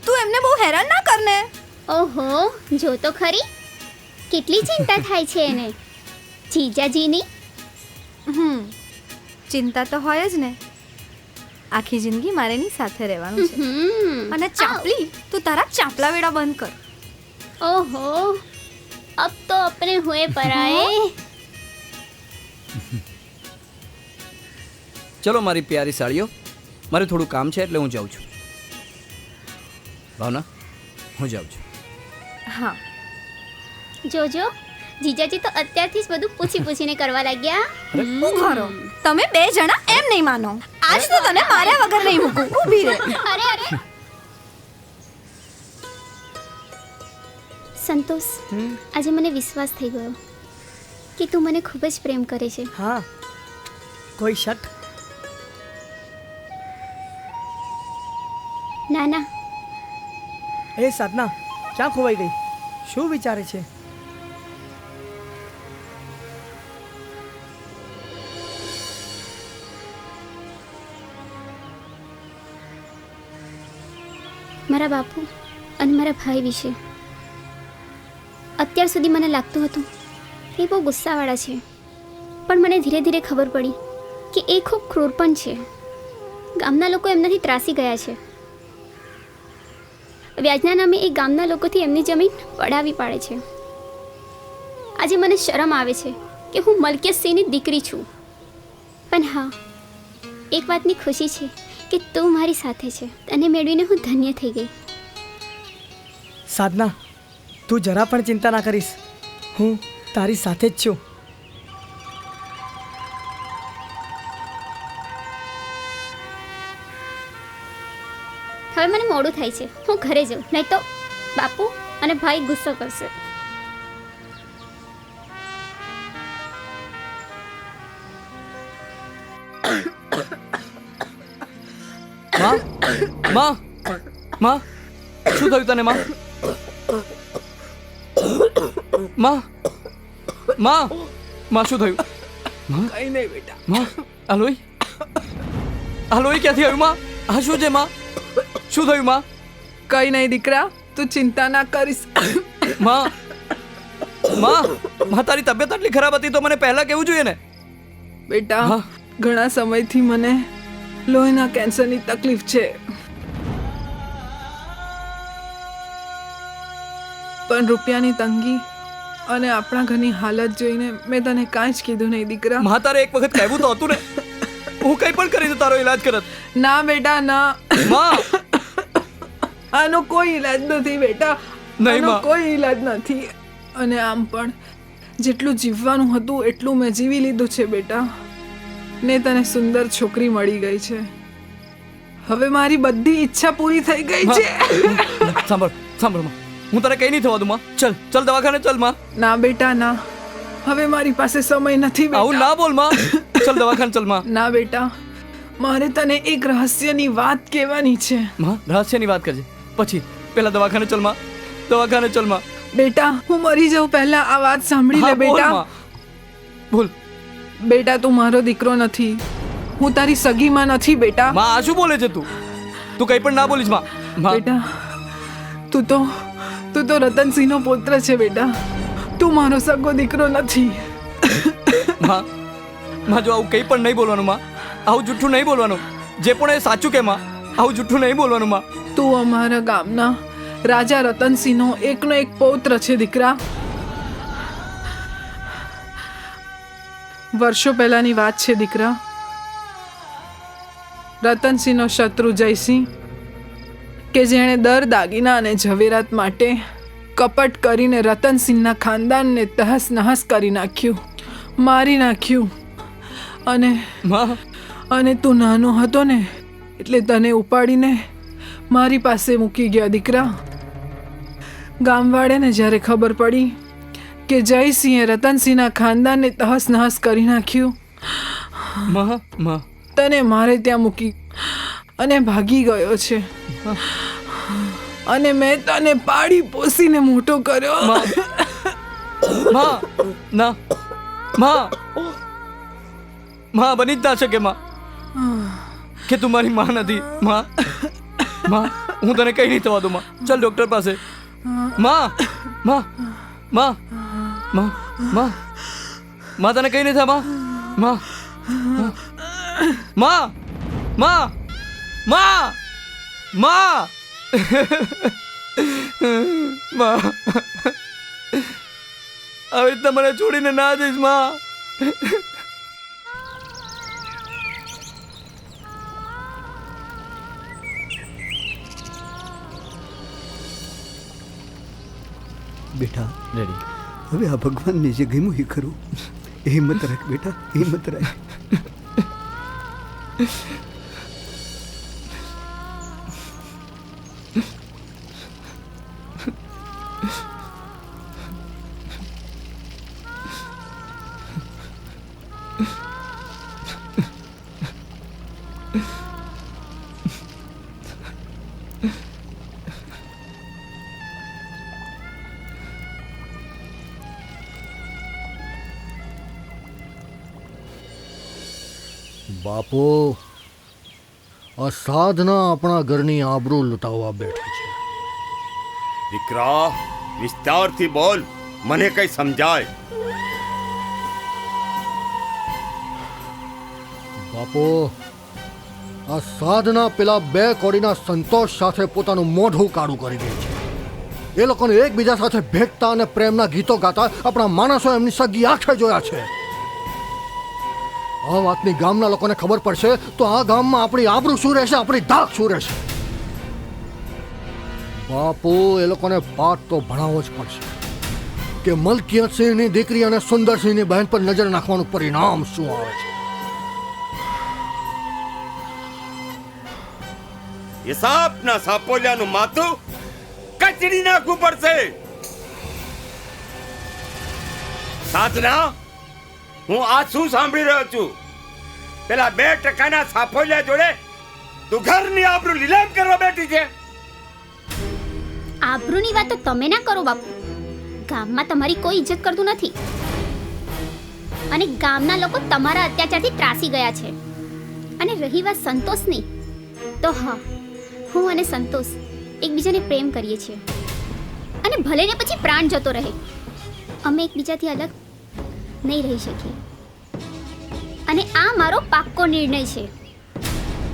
તું એમને બહુ હેરાન ના કર ને.
ઓહો, જો તો ખરી કેટલી ચિંતા થાય છે એને જીજાજીની.
ચિંતા તો હોય જ ને. આખી જિંદગી મારે એની સાથે રહેવાનું છે. અને ચાપલી, તું તારા ચાપલા વેડા બંધ કર.
ઓહો, અબ તો अपने हुए पराए.
ચલો મારી પ્યારી સાળીઓ, મારે થોડું કામ છે એટલે હું જાઉં છું. ભાવના, હું જાઉં છું.
હા
જોજો, જીજાજી તો અત્યારથી જ બધું પૂછીને કરવા લાગ્યા.
ઉઘારો, તમે બે જણા એમ નહીં માનો. આજ તો તને માર્યા વગર નહીં મૂકું. ઊભી રહે.
અરે અરે સંતોષ, આજે મને વિશ્વાસ થઈ ગયો કે તું મને ખૂબ જ પ્રેમ કરે છે.
હા, કોઈ શક?
ના ના.
એ સાધના ક્યાં ખોવાઈ ગઈ? શું વિચારે છે?
મારા બાપુ અને મારા ભાઈ વિશે અત્યાર સુધી મને લાગતું હતું એ બહુ ગુસ્સાવાળા છે, પણ મને ધીરે ધીરે ખબર પડી કે એ ખૂબ ક્રૂર પણ છે. ગામના લોકો એમનાથી ત્રાસી ગયા છે. વ્યાજના નામે એ ગામના લોકોથી એમની જમીન પડાવી પાડે છે. આજે મને શરમ આવે છે કે હું મલકેશસિંહની દીકરી છું. પણ હા, એક વાતની ખુશી છે કે તું મારી સાથે છે. તને મેળવીને હું ધન્ય થઈ ગઈ.
સાધના, તું જરા પણ ચિંતા ના કરીશ. હું તારી સાથે જ છું.
હવે મને મોડું થાય છે, હું ઘરે જાઉં, નહીં તો બાપુ અને ભાઈ ગુસ્સો કરશે.
માં માં માં શું થયું તને માં? માં માં માં શું થયું?
કઈ નહીં બેટા.
માં આ લોહી ક્યાંથી આવ્યું માં? આ શું છે માં? શું થયું માં?
કઈ નહીં દીકરા, તું ચિંતા ના કરીશ.
માં માં માં તારી તબિયત આટલી ખરાબ હતી તો મને પહેલા કેવું જોઈએ ને?
બેટા, ઘણા સમયથી મને લોહીના કેન્સરની તકલીફ છે, પણ રૂપિયાની તંગી અને આપણા ઘરની હાલત જોઈને મેં તને કાંઈ જ કીધું નહીં દીકરા.
માં તારે એક વખત કહેવું તો હતું ને, હું કંઈ પણ કરી દઉં તારો ઈલાજ કરત.
ના બેટા ના,
માં
આનો કોઈ ઈલાજ નથી બેટા,
નહીં
આનો
માં.
કોઈ ઈલાજ નથી. અને આમ પણ જેટલું જીવવાનું હતું એટલું મેં જીવી લીધું છે બેટા. ને તને સુંદર છોકરી મળી ગઈ છે. હવે મારી બધી ઈચ્છા પૂરી થઈ ગઈ છે.
સાંભળ માં, હું તને કઈ નહીં થવા દઉં માં. ચલ દવાખાને ચલ માં.
ના બેટા ના, હવે મારી પાસે સમય નથી બેટા.
આવું ના બોલ માં. ચલ દવાખાને ચલ માં.
ના બેટા, મારે તને એક રહસ્યની વાત કહેવાની છે.
માં રહસ્યની વાત કરજે, પછી પેલા દવાખાને ચલ માં. દવાખાને ચલ માં.
બેટા, હું મરી જાઉં પહેલા આ વાત સાંભળી લે બેટા.
બોલ
બેટા, તું મારો દીકરો નથી, હું તારી સગીમાં નથી બેટા.
માં આ શું બોલે છે તું? તું કઈ પણ ના બોલીશ માં.
બેટા, તું તો રતનસિંહનો પુત્ર છે બેટા, તું મારો સગો દીકરો નથી.
માં જો આવું કંઈ પણ નહીં બોલવાનું માં. આવું જૂઠું નહીં બોલવાનું. જે પણ એ સાચું કે માં, આવું જૂઠું નહીં બોલવાનું માં.
તું અમારા ગામના રાજા રતનસિંહનો એકનો એક પૌત્ર છે દીકરા. વર્ષો પહેલાની વાત છે દીકરા. રતનસિંહનો શત્રુ જયસિંહ, કે જેણે દર દાગીના અને ઝવેરાત માટે કપટ કરીને રતનસિંહના ખાનદાનને તહસ નહસ કરી નાખ્યું, મારી નાખ્યું. અને તું નાનો હતો ને એટલે તને ઉપાડીને મારી પાસે મૂકી ગયા દીકરા. ગામવાળાને જ્યારે ખબર પડી કે જયસિંહે રતનસિંહના ખાનદાનને તહસ નહસ કરી નાખ્યું, તને મારે ત્યાં મૂકી અને ભાગી ગયો છે. અને મેં તને પાડી પોસીને મોટો કર્યો.
માં બની જ ના શકે માં કે તું મારી માં નથી. માં હું તને કઈ નહીં થવા દઉં માં. ચાલ ડોક્ટર પાસે. માં માં માં માં માં માં તને કઈ નહીં થાય માં. માં માં માં માં માં આવી રીતના મને છોડીને ના જઈશ માં.
બેટા રેડી, હવે આ ભગવાનને જે ગમ્યું એ ખરું. હિંમત રાખ બેટા, હિંમત રાખ.
બાપુ, આ સાધના આપણા ઘરની આબરૂ લૂંટાવવા બેઠી છે.
દીકરા, વિસ્તારથી બોલ, મને કઈ સમજાય.
બાપુ, આ સાધના પેલા બે કોડીના સંતોષ સાથે પોતાનું મોઢું કાળું કરી દે છે. એ લોકોને એકબીજા સાથે ભેટતા અને પ્રેમના ગીતો ગાતા આપણા માણસો એમની સગી આંખે જોયા છે. આ વાતની ગામના લોકોને ખબર પડશે તો આ ગામમાં આપણી આબરૂ શું રહેશે, આપણી ધાક શું રહેશે. બાપુ, એ લોકોને પાઠ તો ભણાવવો જ પડશે કે મલકિયતસિંહની દીકરી અને સુંદરસિંહની બહેન પર નજર નાખવાનું પરિણામ શું આવે છે.
એ સાપના સાપોલિયાનું માથું કચડી નાખવું પડશે. સાધના, હું આ શું સાંભળી રહ્યો છું? પેલા 2% સાપોલિયા જોડે તું ઘરની આબરૂ લીલામ કરવા બેઠી છે.
આબરૂની વાત તો તમે ના કરો બાપુ. ગામમાં તમારી કોઈ ઇજ્જત કરતું નથી અને ગામના લોકો તમારા અત્યાચારથી ત્રાસી ગયા છે. અને રહી વાત સંતોષની, તો હા, હું અને સંતોષ એકબીજાને પ્રેમ કરીએ છીએ અને ભલે ને પછી પ્રાણ જતો રહે, અમે એકબીજાથી અલગ નહીં રહી શકીએ. અને આ મારો પાક્કો નિર્ણય છે.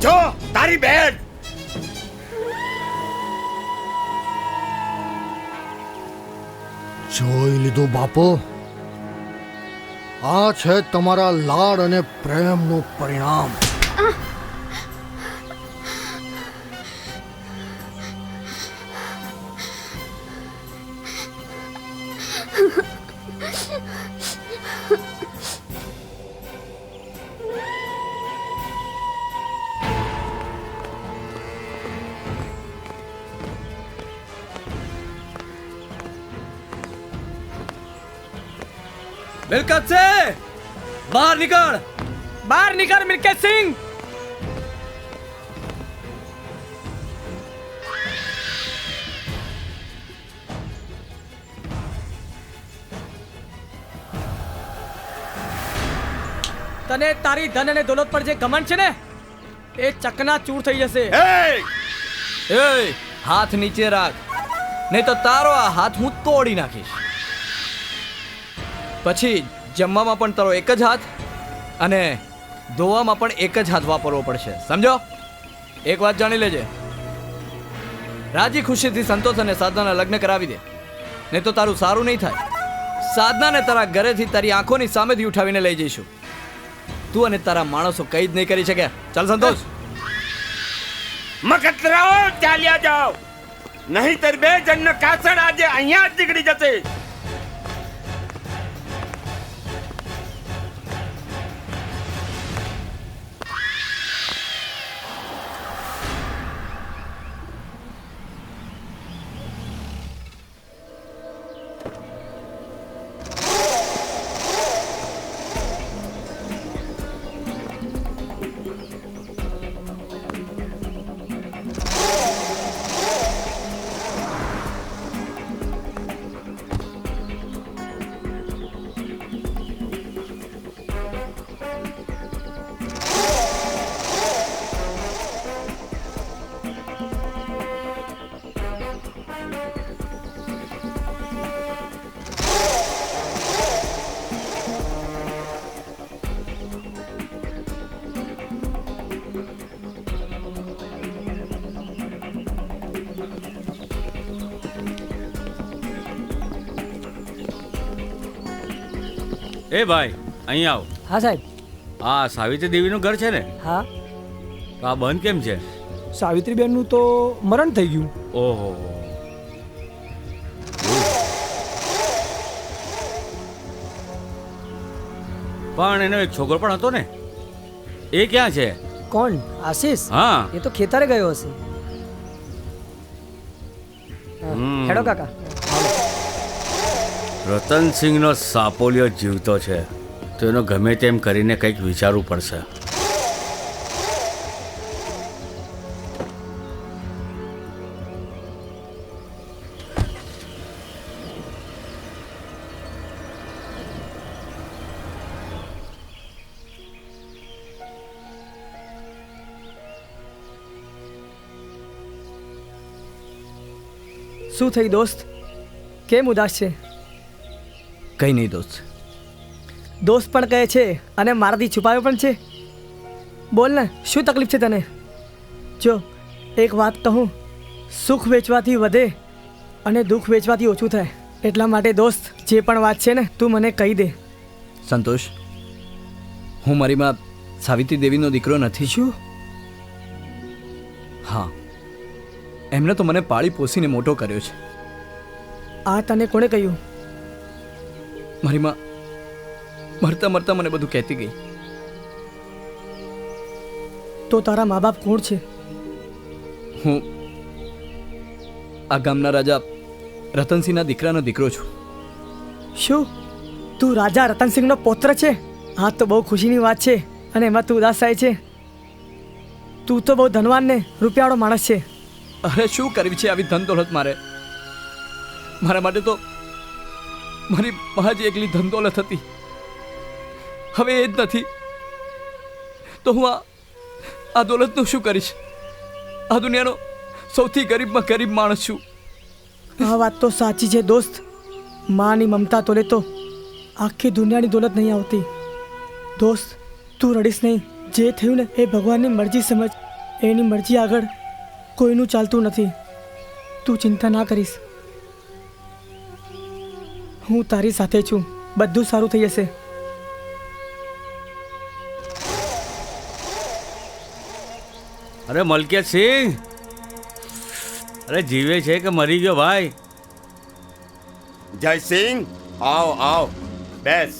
જો તારી બહેન
જોઈ લીધું બાપુ, આ છે તમારા લાડ અને પ્રેમનું પરિણામ.
મિલકત છે, બહાર નીકળ.
બહાર નીકળ મિલકત સિંહ. તને તારી ધન અને દોલત પર જે ઘમંડ છે ને, એ ચકના ચૂર થઈ જશે.
એ હાથ નીચે રાખ, નહીં તો તારો આ હાથ હું તોડી નાખીશ. પછી જમવામાં પણ તારો એક જ હાથ અને ધોવામાં પણ એક જ હાથ વાપરવો પડશે, સમજો? એક વાત જાણી લેજે, રાજી ખુશીથી સંતોષ અને સાધનાના લગ્ન કરાવી દે, નહીં તો તારું સારું નહીં થાય. સાધનાને તારા ઘરેથી તારી આંખોની સામેથી ઉઠાવીને લઈ જઈશું. તું અને તારા માણસો કઈ જ નહીં કરી શકે. ચાલ સંતોષ.
મકતરાઓ ચાલ્યા જાઓ, નહીંતર 2 જણનો કાસણ આજે અહીંયા જ નીકળી જશે.
એ ભાઈ, અહીં આવો.
હા સાહેબ.
આ સાવિત્રી દેવીનું ઘર છે ને?
હા.
તો આ બંધ કેમ છે?
સાવિત્રીબેનનું તો મરણ થઈ ગયું.
ઓહો. પણ એનો એક છોકરો પણ હતો ને, એ ક્યાં છે?
કોણ? આશીષ?
હા.
એ તો ખેતરે ગયો હશે. હેડો કાકા.
રતનસિંહનો સાપોલિયો જીવતો છે તો એનો ગમે તેમ કરીને કંઈક વિચારવું પડશે.
શું થઈ દોસ્ત? કેમ ઉદાસ છે?
કઈ નહીં દોસ્ત.
દોસ્ત પણ કહે છે અને મારાથી છુપાવ્યો પણ છે. બોલ ને, શું તકલીફ છે તને? જો એક વાત કહું, સુખ વેચવાથી વધે અને દુઃખ વેચવાથી ઓછું થાય. એટલા માટે દોસ્ત, જે પણ વાત છે ને તું મને કહી દે.
સંતોષ, હું મારી માં સાવિત્રી દેવીનો દીકરો નથી.
શું?
હા, એમને તો મને પાળી પોસીને મોટો કર્યો છે.
આ તને કોણે કહ્યું?
મારી માં મરતા મરતા મને બધું કહેતી ગઈ.
તો તારા મા બાપ કોણ છે?
હું આ ગામના રાજા રતનસિંહના દીકરાનો દીકરો છું.
શું તું રાજા રતનસિંહનો પૌત્ર છે? હા, તો બહુ ખુશીની વાત છે. અને એમાં તું ઉદાસ થાય છે? તું તો બહુ ધનવાન ને રૂપિયાવાળો માણસ છે.
અરે શું કરવી છે આવી ધન દોલત મારે? મારા માટે તો મારી માં જ એકલી ધન દોલત હતી. હવે એ જ નથી તો હું આ દોલતનું શું કરીશ? આ દુનિયાનો સૌથી ગરીબમાં ગરીબ માણસ છું.
આ વાત તો સાચી છે દોસ્ત. માની મમતા તોલે તો આખી દુનિયાની દોલત નહીં આવતી. દોસ્ત, તું રડીશ નહીં. જે થયું ને એ ભગવાનની મરજી સમજ. એની મરજી આગળ કોઈનું ચાલતું નથી. તું ચિંતા ના કરીશ. હું તારી સાથે છું. બધું સારું થઈ જશે.
અરે મલકિયત સિંહ, અરે જીવે છે કે મરી ગયો ભાઈ?
જયસિંહ, આવ આવ, બેસ.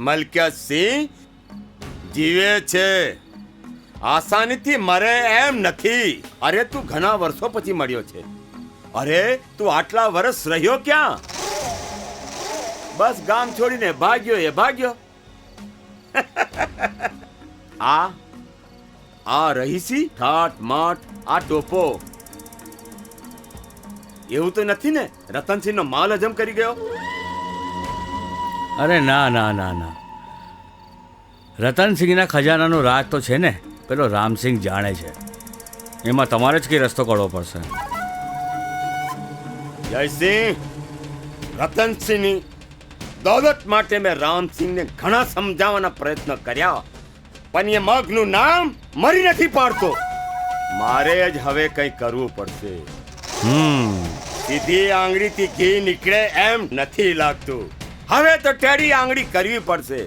મલકિયત સિંહ જીવે છે, આસાનીથી મરે એમ નથી. અરે તું ઘણા વર્ષો પછી મળ્યો છે. અરે તું આટલા વર્ષ રહ્યો ક્યાં? બસ ગામ છોડીને ભાગ્યો એ ભાગ્યો. આ રહીસી ઠાટ માટ આ ટોપો એવું તો નથી ને રતનસિંહનો માલ હજમ કરી ગયો?
અરે ના ના ના ના, રતનસિંહના ખજાનાનો રાજ તો છે ને પેલો રામસિંહ જાણે છે. એમાં તમારે જ કઈ રસ્તો કાઢવો પડશે.
જયસિંહ, રતનસિંહની દોલત માટે મેં રામસિંહને ઘણા સમજાવવાના પ્રયત્ન કર્યા, પણ એ મગનું નામ મરી નથી પાડતો. મારે જ હવે કંઈ કરવું પડશે. સીધી આંગળીથી ઘી નીકળે એમ નથી લાગતું. હવે તો ટેડી આંગળી કરવી પડશે.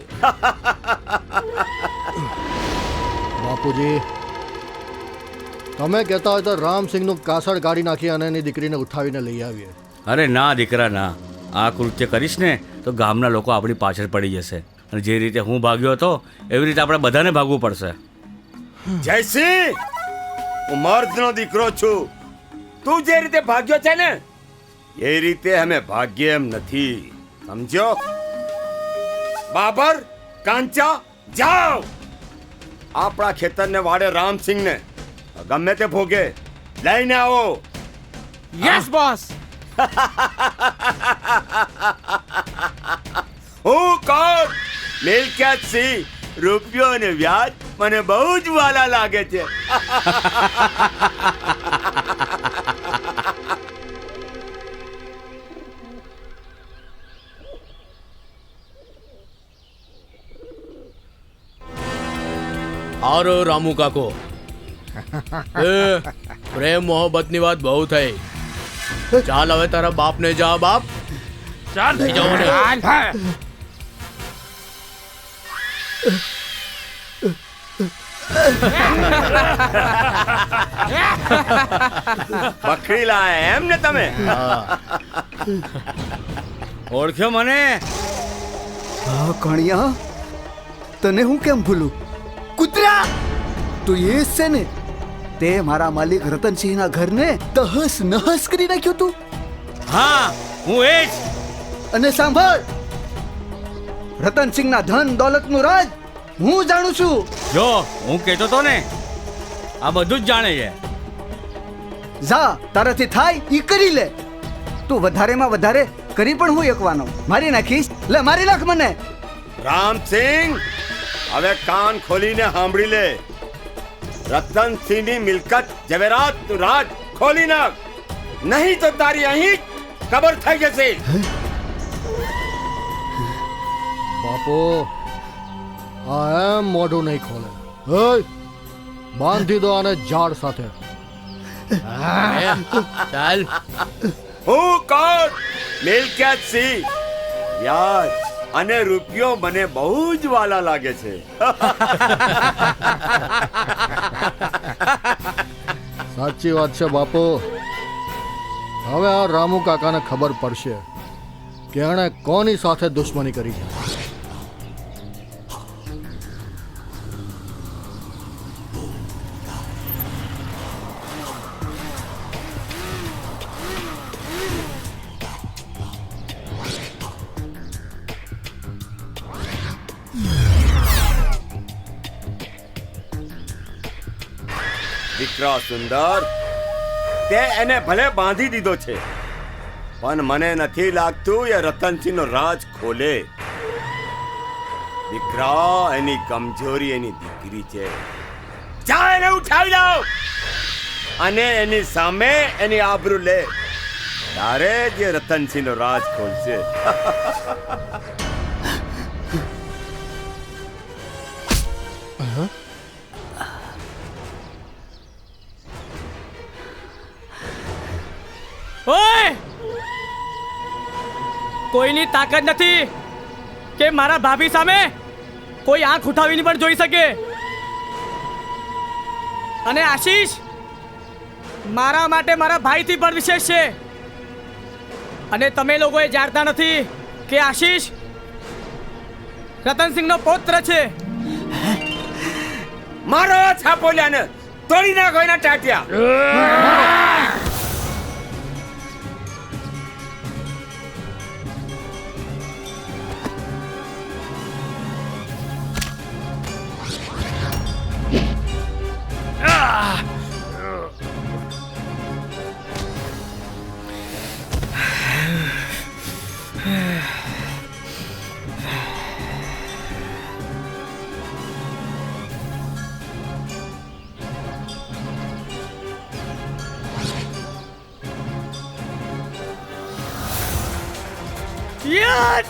બાપુજી, તમે કહેતા હોય તો રામસિંહનું કાસળ કાઢી નાખી અને એની દીકરીને ઉઠાવીને લઈ આવીએ.
અરે ના દીકરા ના, આ કૃત્ય કરીશ ને તો ગામના લોકો આપણી પાછળ પડી જશે. અને જે રીતે હું ભાગ્યો હતો એવી રીતે આપણે બધાને ભાગવું પડશે.
જયસિંહ, હું મર્દનો દીકરો છું. તું જે રીતે ભાગ્યો છે ને એ રીતે અમે ભાગ્ય એમ નથી, સમજો? બાબર, કાંચા, જાઓ. આપણા ખેતરને વાડે રામસિંહને ગમે તે ભોગે લઈને આવો.
Yes boss.
હું કોણ? મિલકત સિંહ. રૂપિયો અને વ્યાજ મને બહુ જ વાલા લાગે છે.
આરો રામુ કાકો, પ્રેમ મોહબ્બતની વાત બહુ થઈ. ચાલ હવે તારા બાપને જા. બાપ ચાલ થઈ જાઓ ને.
બકરી લાયા એમ ને તમે?
ઓળખ્યો મને?
હા કણિયા, તને હું કેમ ભૂલું? કૂતરા, તું એ જ છે ને તે મારા માલિક રતનસિંહના ઘરને તહસ નહસ કરી નાખ્યું તું?
હા, હું એ જ.
અને સાંભળ, રતનસિંહના ધન દોલતનું રાજ હું જાણું છું.
જો હું કહેતો તો ને, આ બધું જ જાણે છે.
જા, તારાથી થાય ઈ કરી લે. તું વધારેમાં વધારે કરી પણ હું એકવાનો મારી નાખીશ. લે મારી નાખ મને.
રામસિંહ, હવે કાન ખોલીને સાંભળી લે. રતનસિંહની મિલકત ઝવેરાતનું રાજ ખોલી નાખ, નહીં તો તારી અહીં કબર થઈ જશે.
બાપુ, આ એમ મોઢું નહીં ખોલે. બાંધી દો આને ઝાડ સાથે.
ચાલ.
હું કોણ? મિલકત સી વ્યાજ અને રૂપિયો મને બહુ જ વાલા લાગે છે.
સાચી વાત છે બાપુ. હવે આ રામુ કાકાને ખબર પડશે કે એણે કોની સાથે દુશ્મની કરી છે.
દીકરા સુંદર, તે એને ભલે બાંધી દીધો છે, પણ મને નથી લાગતું એ રતનસિંહનો રાજ ખોલે. દીકરા, એની કમજોરી એની દીકરી છે. જા એને ઉઠાવી લાવ અને એની સામે એની આબરૂ લે. તારે જે રતનસિંહનો રાજ ખોલશે.
ઓય! કોઈની તાકાત નથી કે મારા ભાભી સામે કોઈ આંખ ઉઠાવીને પણ જોઈ શકે. અને આશીષ મારા માટે મારા ભાઈથી પણ વિશેષ છે. અને તમે લોકોએ જાણતા નથી કે આશીષ રતનસિંહનો પૌત્ર છે.
મારો છાપોલ્યાને તોડી નાખો એના ટાટિયા.
Yes!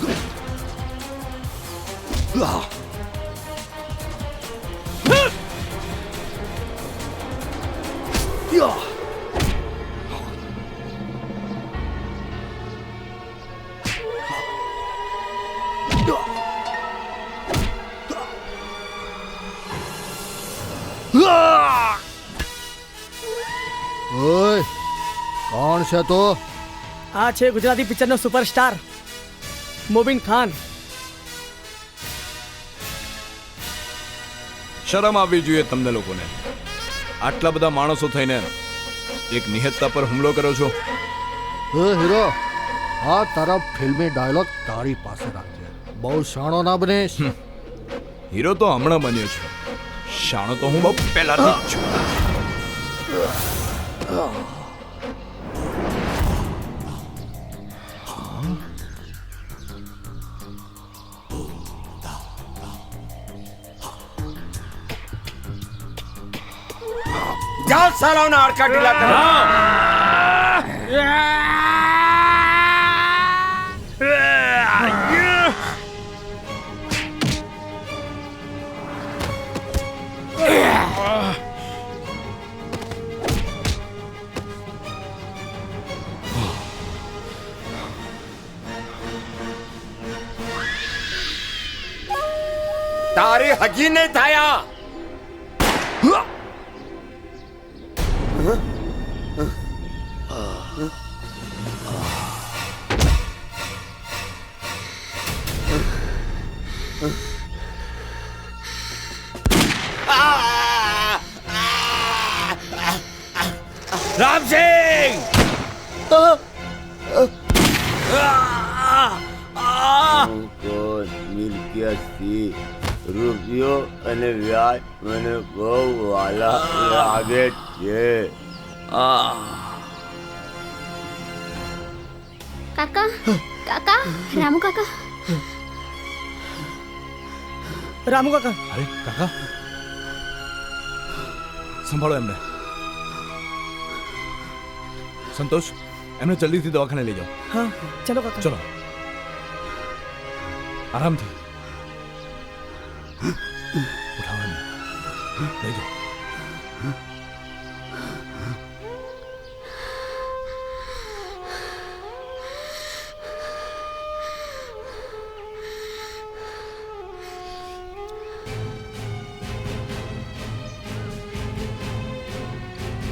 ઓય, કોણ છે તો?
આ છે ગુજરાતી પિક્ચરનો સુપરસ્ટાર મોબીન ખાન.
શરમ આવવી જોઈએ તમને લોકોને. આટલા બધા માણસો થઈને એક નિહત્તા પર હુમલો કરો છો.
એ હીરો, આ તારા ફિલ્મી ડાયલોગ તારી પાસે રાખજે. બહુ શાણો ના બનીશ.
હીરો તો હમણાં બન્યો છે, શાણો તો હું બહુ પહેલાથી જ છું.
જાઓ સાલાઓના હાડકા ઢીલા કરો. તારી હજી નહીં થયા. રામસિંહ! રૂપિયો અને વ્યાજ મને બહુ વાલા લાગે છે.
કાકા, કાકા, રામુ કાકા.
રામુ કાકા.
અરે કાકા, સંભાળો એમને. સંતોષ, એમને જલ્દીથી દવાખાને લઈ જાઓ.
હા, ચલો કાકા.
ચલો, આરામથી. ઉઠાવો એમને, લઈ જાઓ.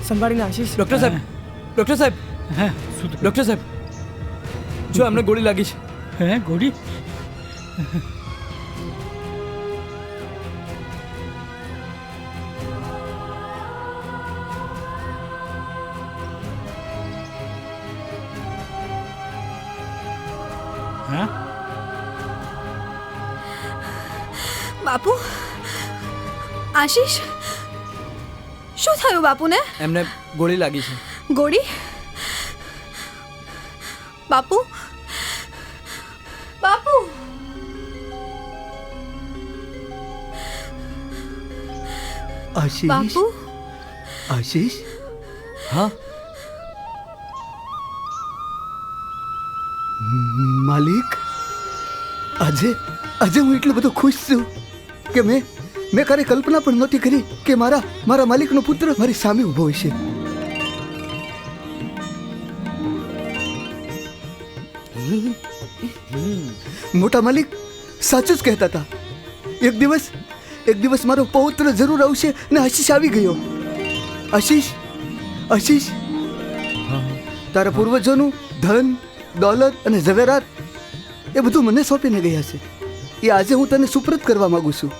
સંભાળીને આશીષ.
ડૉક્ટર સાહેબ, ડૉક્ટર સાહેબ, ડૉક્ટર સાહેબ, જો એમને ગોળી લાગી છે.
હે ગોળી? હા
બાપુ, આશીષ, શું થયું બાપુને?
એમને ગોળી લાગી છે.
ગોળી? બાપુ, બાપુ.
આશીષ,
બાપુ,
આશીષ.
હા
માલિક, આજે આજે હું એટલો બધો ખુશ છું કે મેં ક્યારે કલ્પના પણ નહોતી કરી કે મારા માલિકનો પુત્ર મારી સામે ઊભો હશે. મોટા માલિક સાચું જ કહેતા હતા. એક દિવસ મારો પૌત્ર જરૂર આવશે ને આશીષ આવી ગયો. આશીષ, આશીષ, તારા પૂર્વજોનું ધન, દોલત અને ઝવેરાત એ બધું મને સોંપીને ગયા છે. એ આજે હું તને સુપ્રત કરવા માંગુ છું.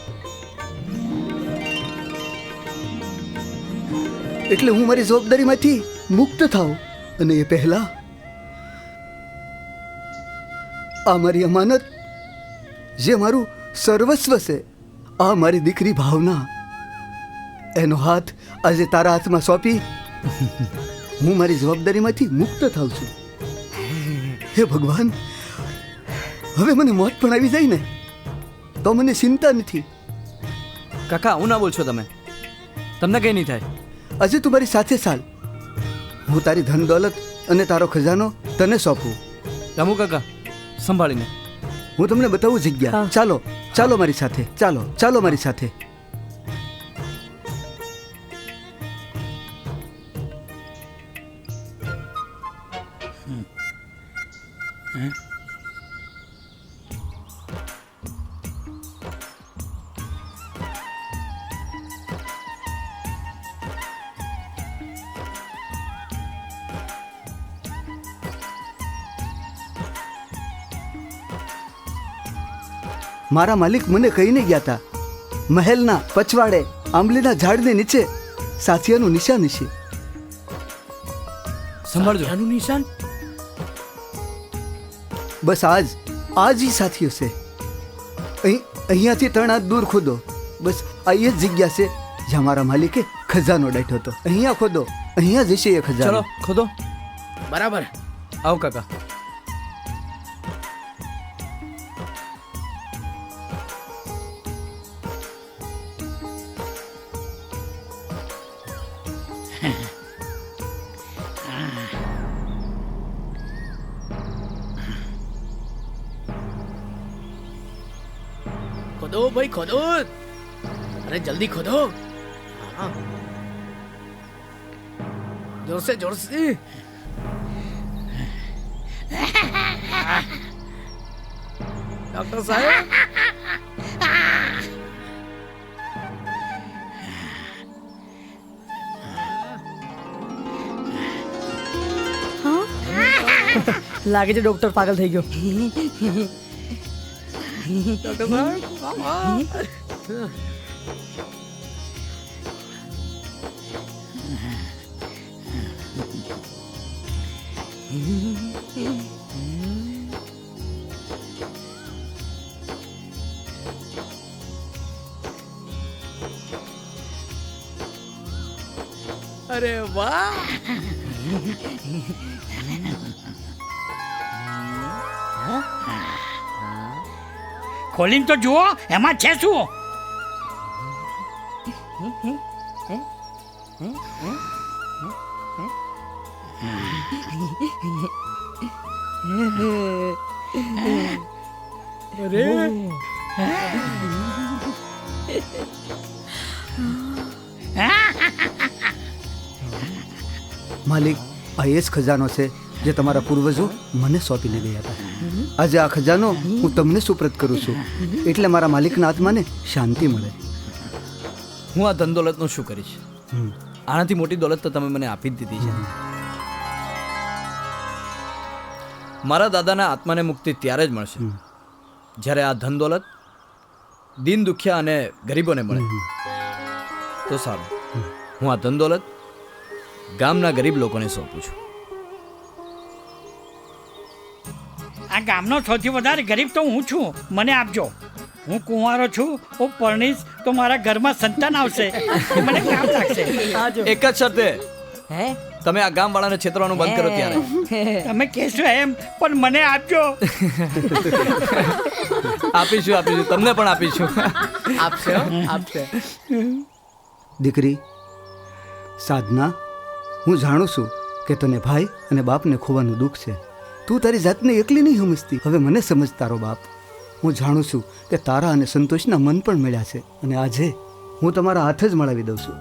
એટલે હું મારી જવાબદારીમાંથી મુક્ત થાઉં, અને એ પહેલા આ મારી અમાનત, જે મારું સર્વસ્વ છે, આ મારી દીકરી ભાવના, એનો હાથ આજે તારા હાથમાં સોંપી હું મારી જવાબદારીમાંથી મુક્ત થાઉં છું. હે ભગવાન, હવે મને મોત પણ આવી જાય ને તો મને ચિંતા નથી.
કાકા, હું ના બોલશો તમે, તમને કંઈ નહીં થાય.
આજે તું મારી સાથે ચાલ. હું તારી ધન દોલત અને તારો ખજાનો તને સોંપું.
રામુ કાકા, સંભાળીને.
હું તમને બતાવું જગ્યા. ચાલો, ચાલો મારી સાથે, ચાલો, ચાલો મારી સાથે. મારા માલિક મને કહીને ગયા હતા, મહેલના પછવાડે આંબલીના ઝાડની નીચે સાથિયાનું નિશાન છે.
સંભાળજો.
આનું નિશાન?
બસ આજ ઈ સાથીઓ છે. અહીંયાથી 3 હાથ દૂર ખોદો. બસ આ એ જ જગ્યા છે જ્યાં મારા માલિકે ખજાનો દાટ્યો હતો. અહીંયા ખોદો, અહીંયા જ હશે એ ખજાનો.
ચલો ખોદો.
બરાબર.
આવો કાકા.
ખોદો ભાઈ, ખોદો. અરે જલ્દી ખોદો. જોરસે જોરસે. ડોક્ટર સાહેબ,
લાગે છે ડોક્ટર પાગલ થઈ ગયો.
ડોક્ટર સાહેબ, અરે વાહ.
ખોલીને તો જુઓ, એમાં છે શું?
અરે
માલિક, આ એ જ ખજાનો છે જે તમારા પૂર્વજો મને સોંપીને ગયા હતા. આજે આ ખજાનો હું તમને સુપ્રત કરું છું, એટલે મારા માલિકના આત્માને શાંતિ મળે.
હું આ ધન દોલતનું શું કરીશ? આનાથી મોટી દોલત તો તમે મને આપી જ દીધી છે. મારા દાદાના આત્માને મુક્તિ ત્યારે જ મળશે જ્યારે આ ધન દોલત દીન દુખિયા અને ગરીબોને મળે. તો સારું, હું આ ધન દોલત ગામના ગરીબ લોકોને સોંપું છું.
આ ગામનો સૌથી વધારે ગરીબ તો હું છું, મને આપજો. હું કુંવારો છું, હું પરણીશ તો મારા ઘરમાં સંતાન આવશે, મને કામ લાગશે.
એક જ શરતે, તમે આ ગામ વાળાને છેતરવાનું બંધ કરો ત્યારે.
તમે કહેશો એમ, પણ મને આપજો.
આપીશું આપીશું, તમને પણ આપીશું. આપશે આપશે.
દીકરી સાધના, હું જાણું છું કે તને ભાઈ અને બાપને ખોવાનું દુઃખ છે. તું તારી જાતને એકલી નહીં સમજતી, હવે મને સમજ તારો બાપ. હું જાણું છું કે તારા અને સંતોષના મન પણ મળ્યા છે, અને આજે હું તમારા હાથ જ મળાવી દઉં છું.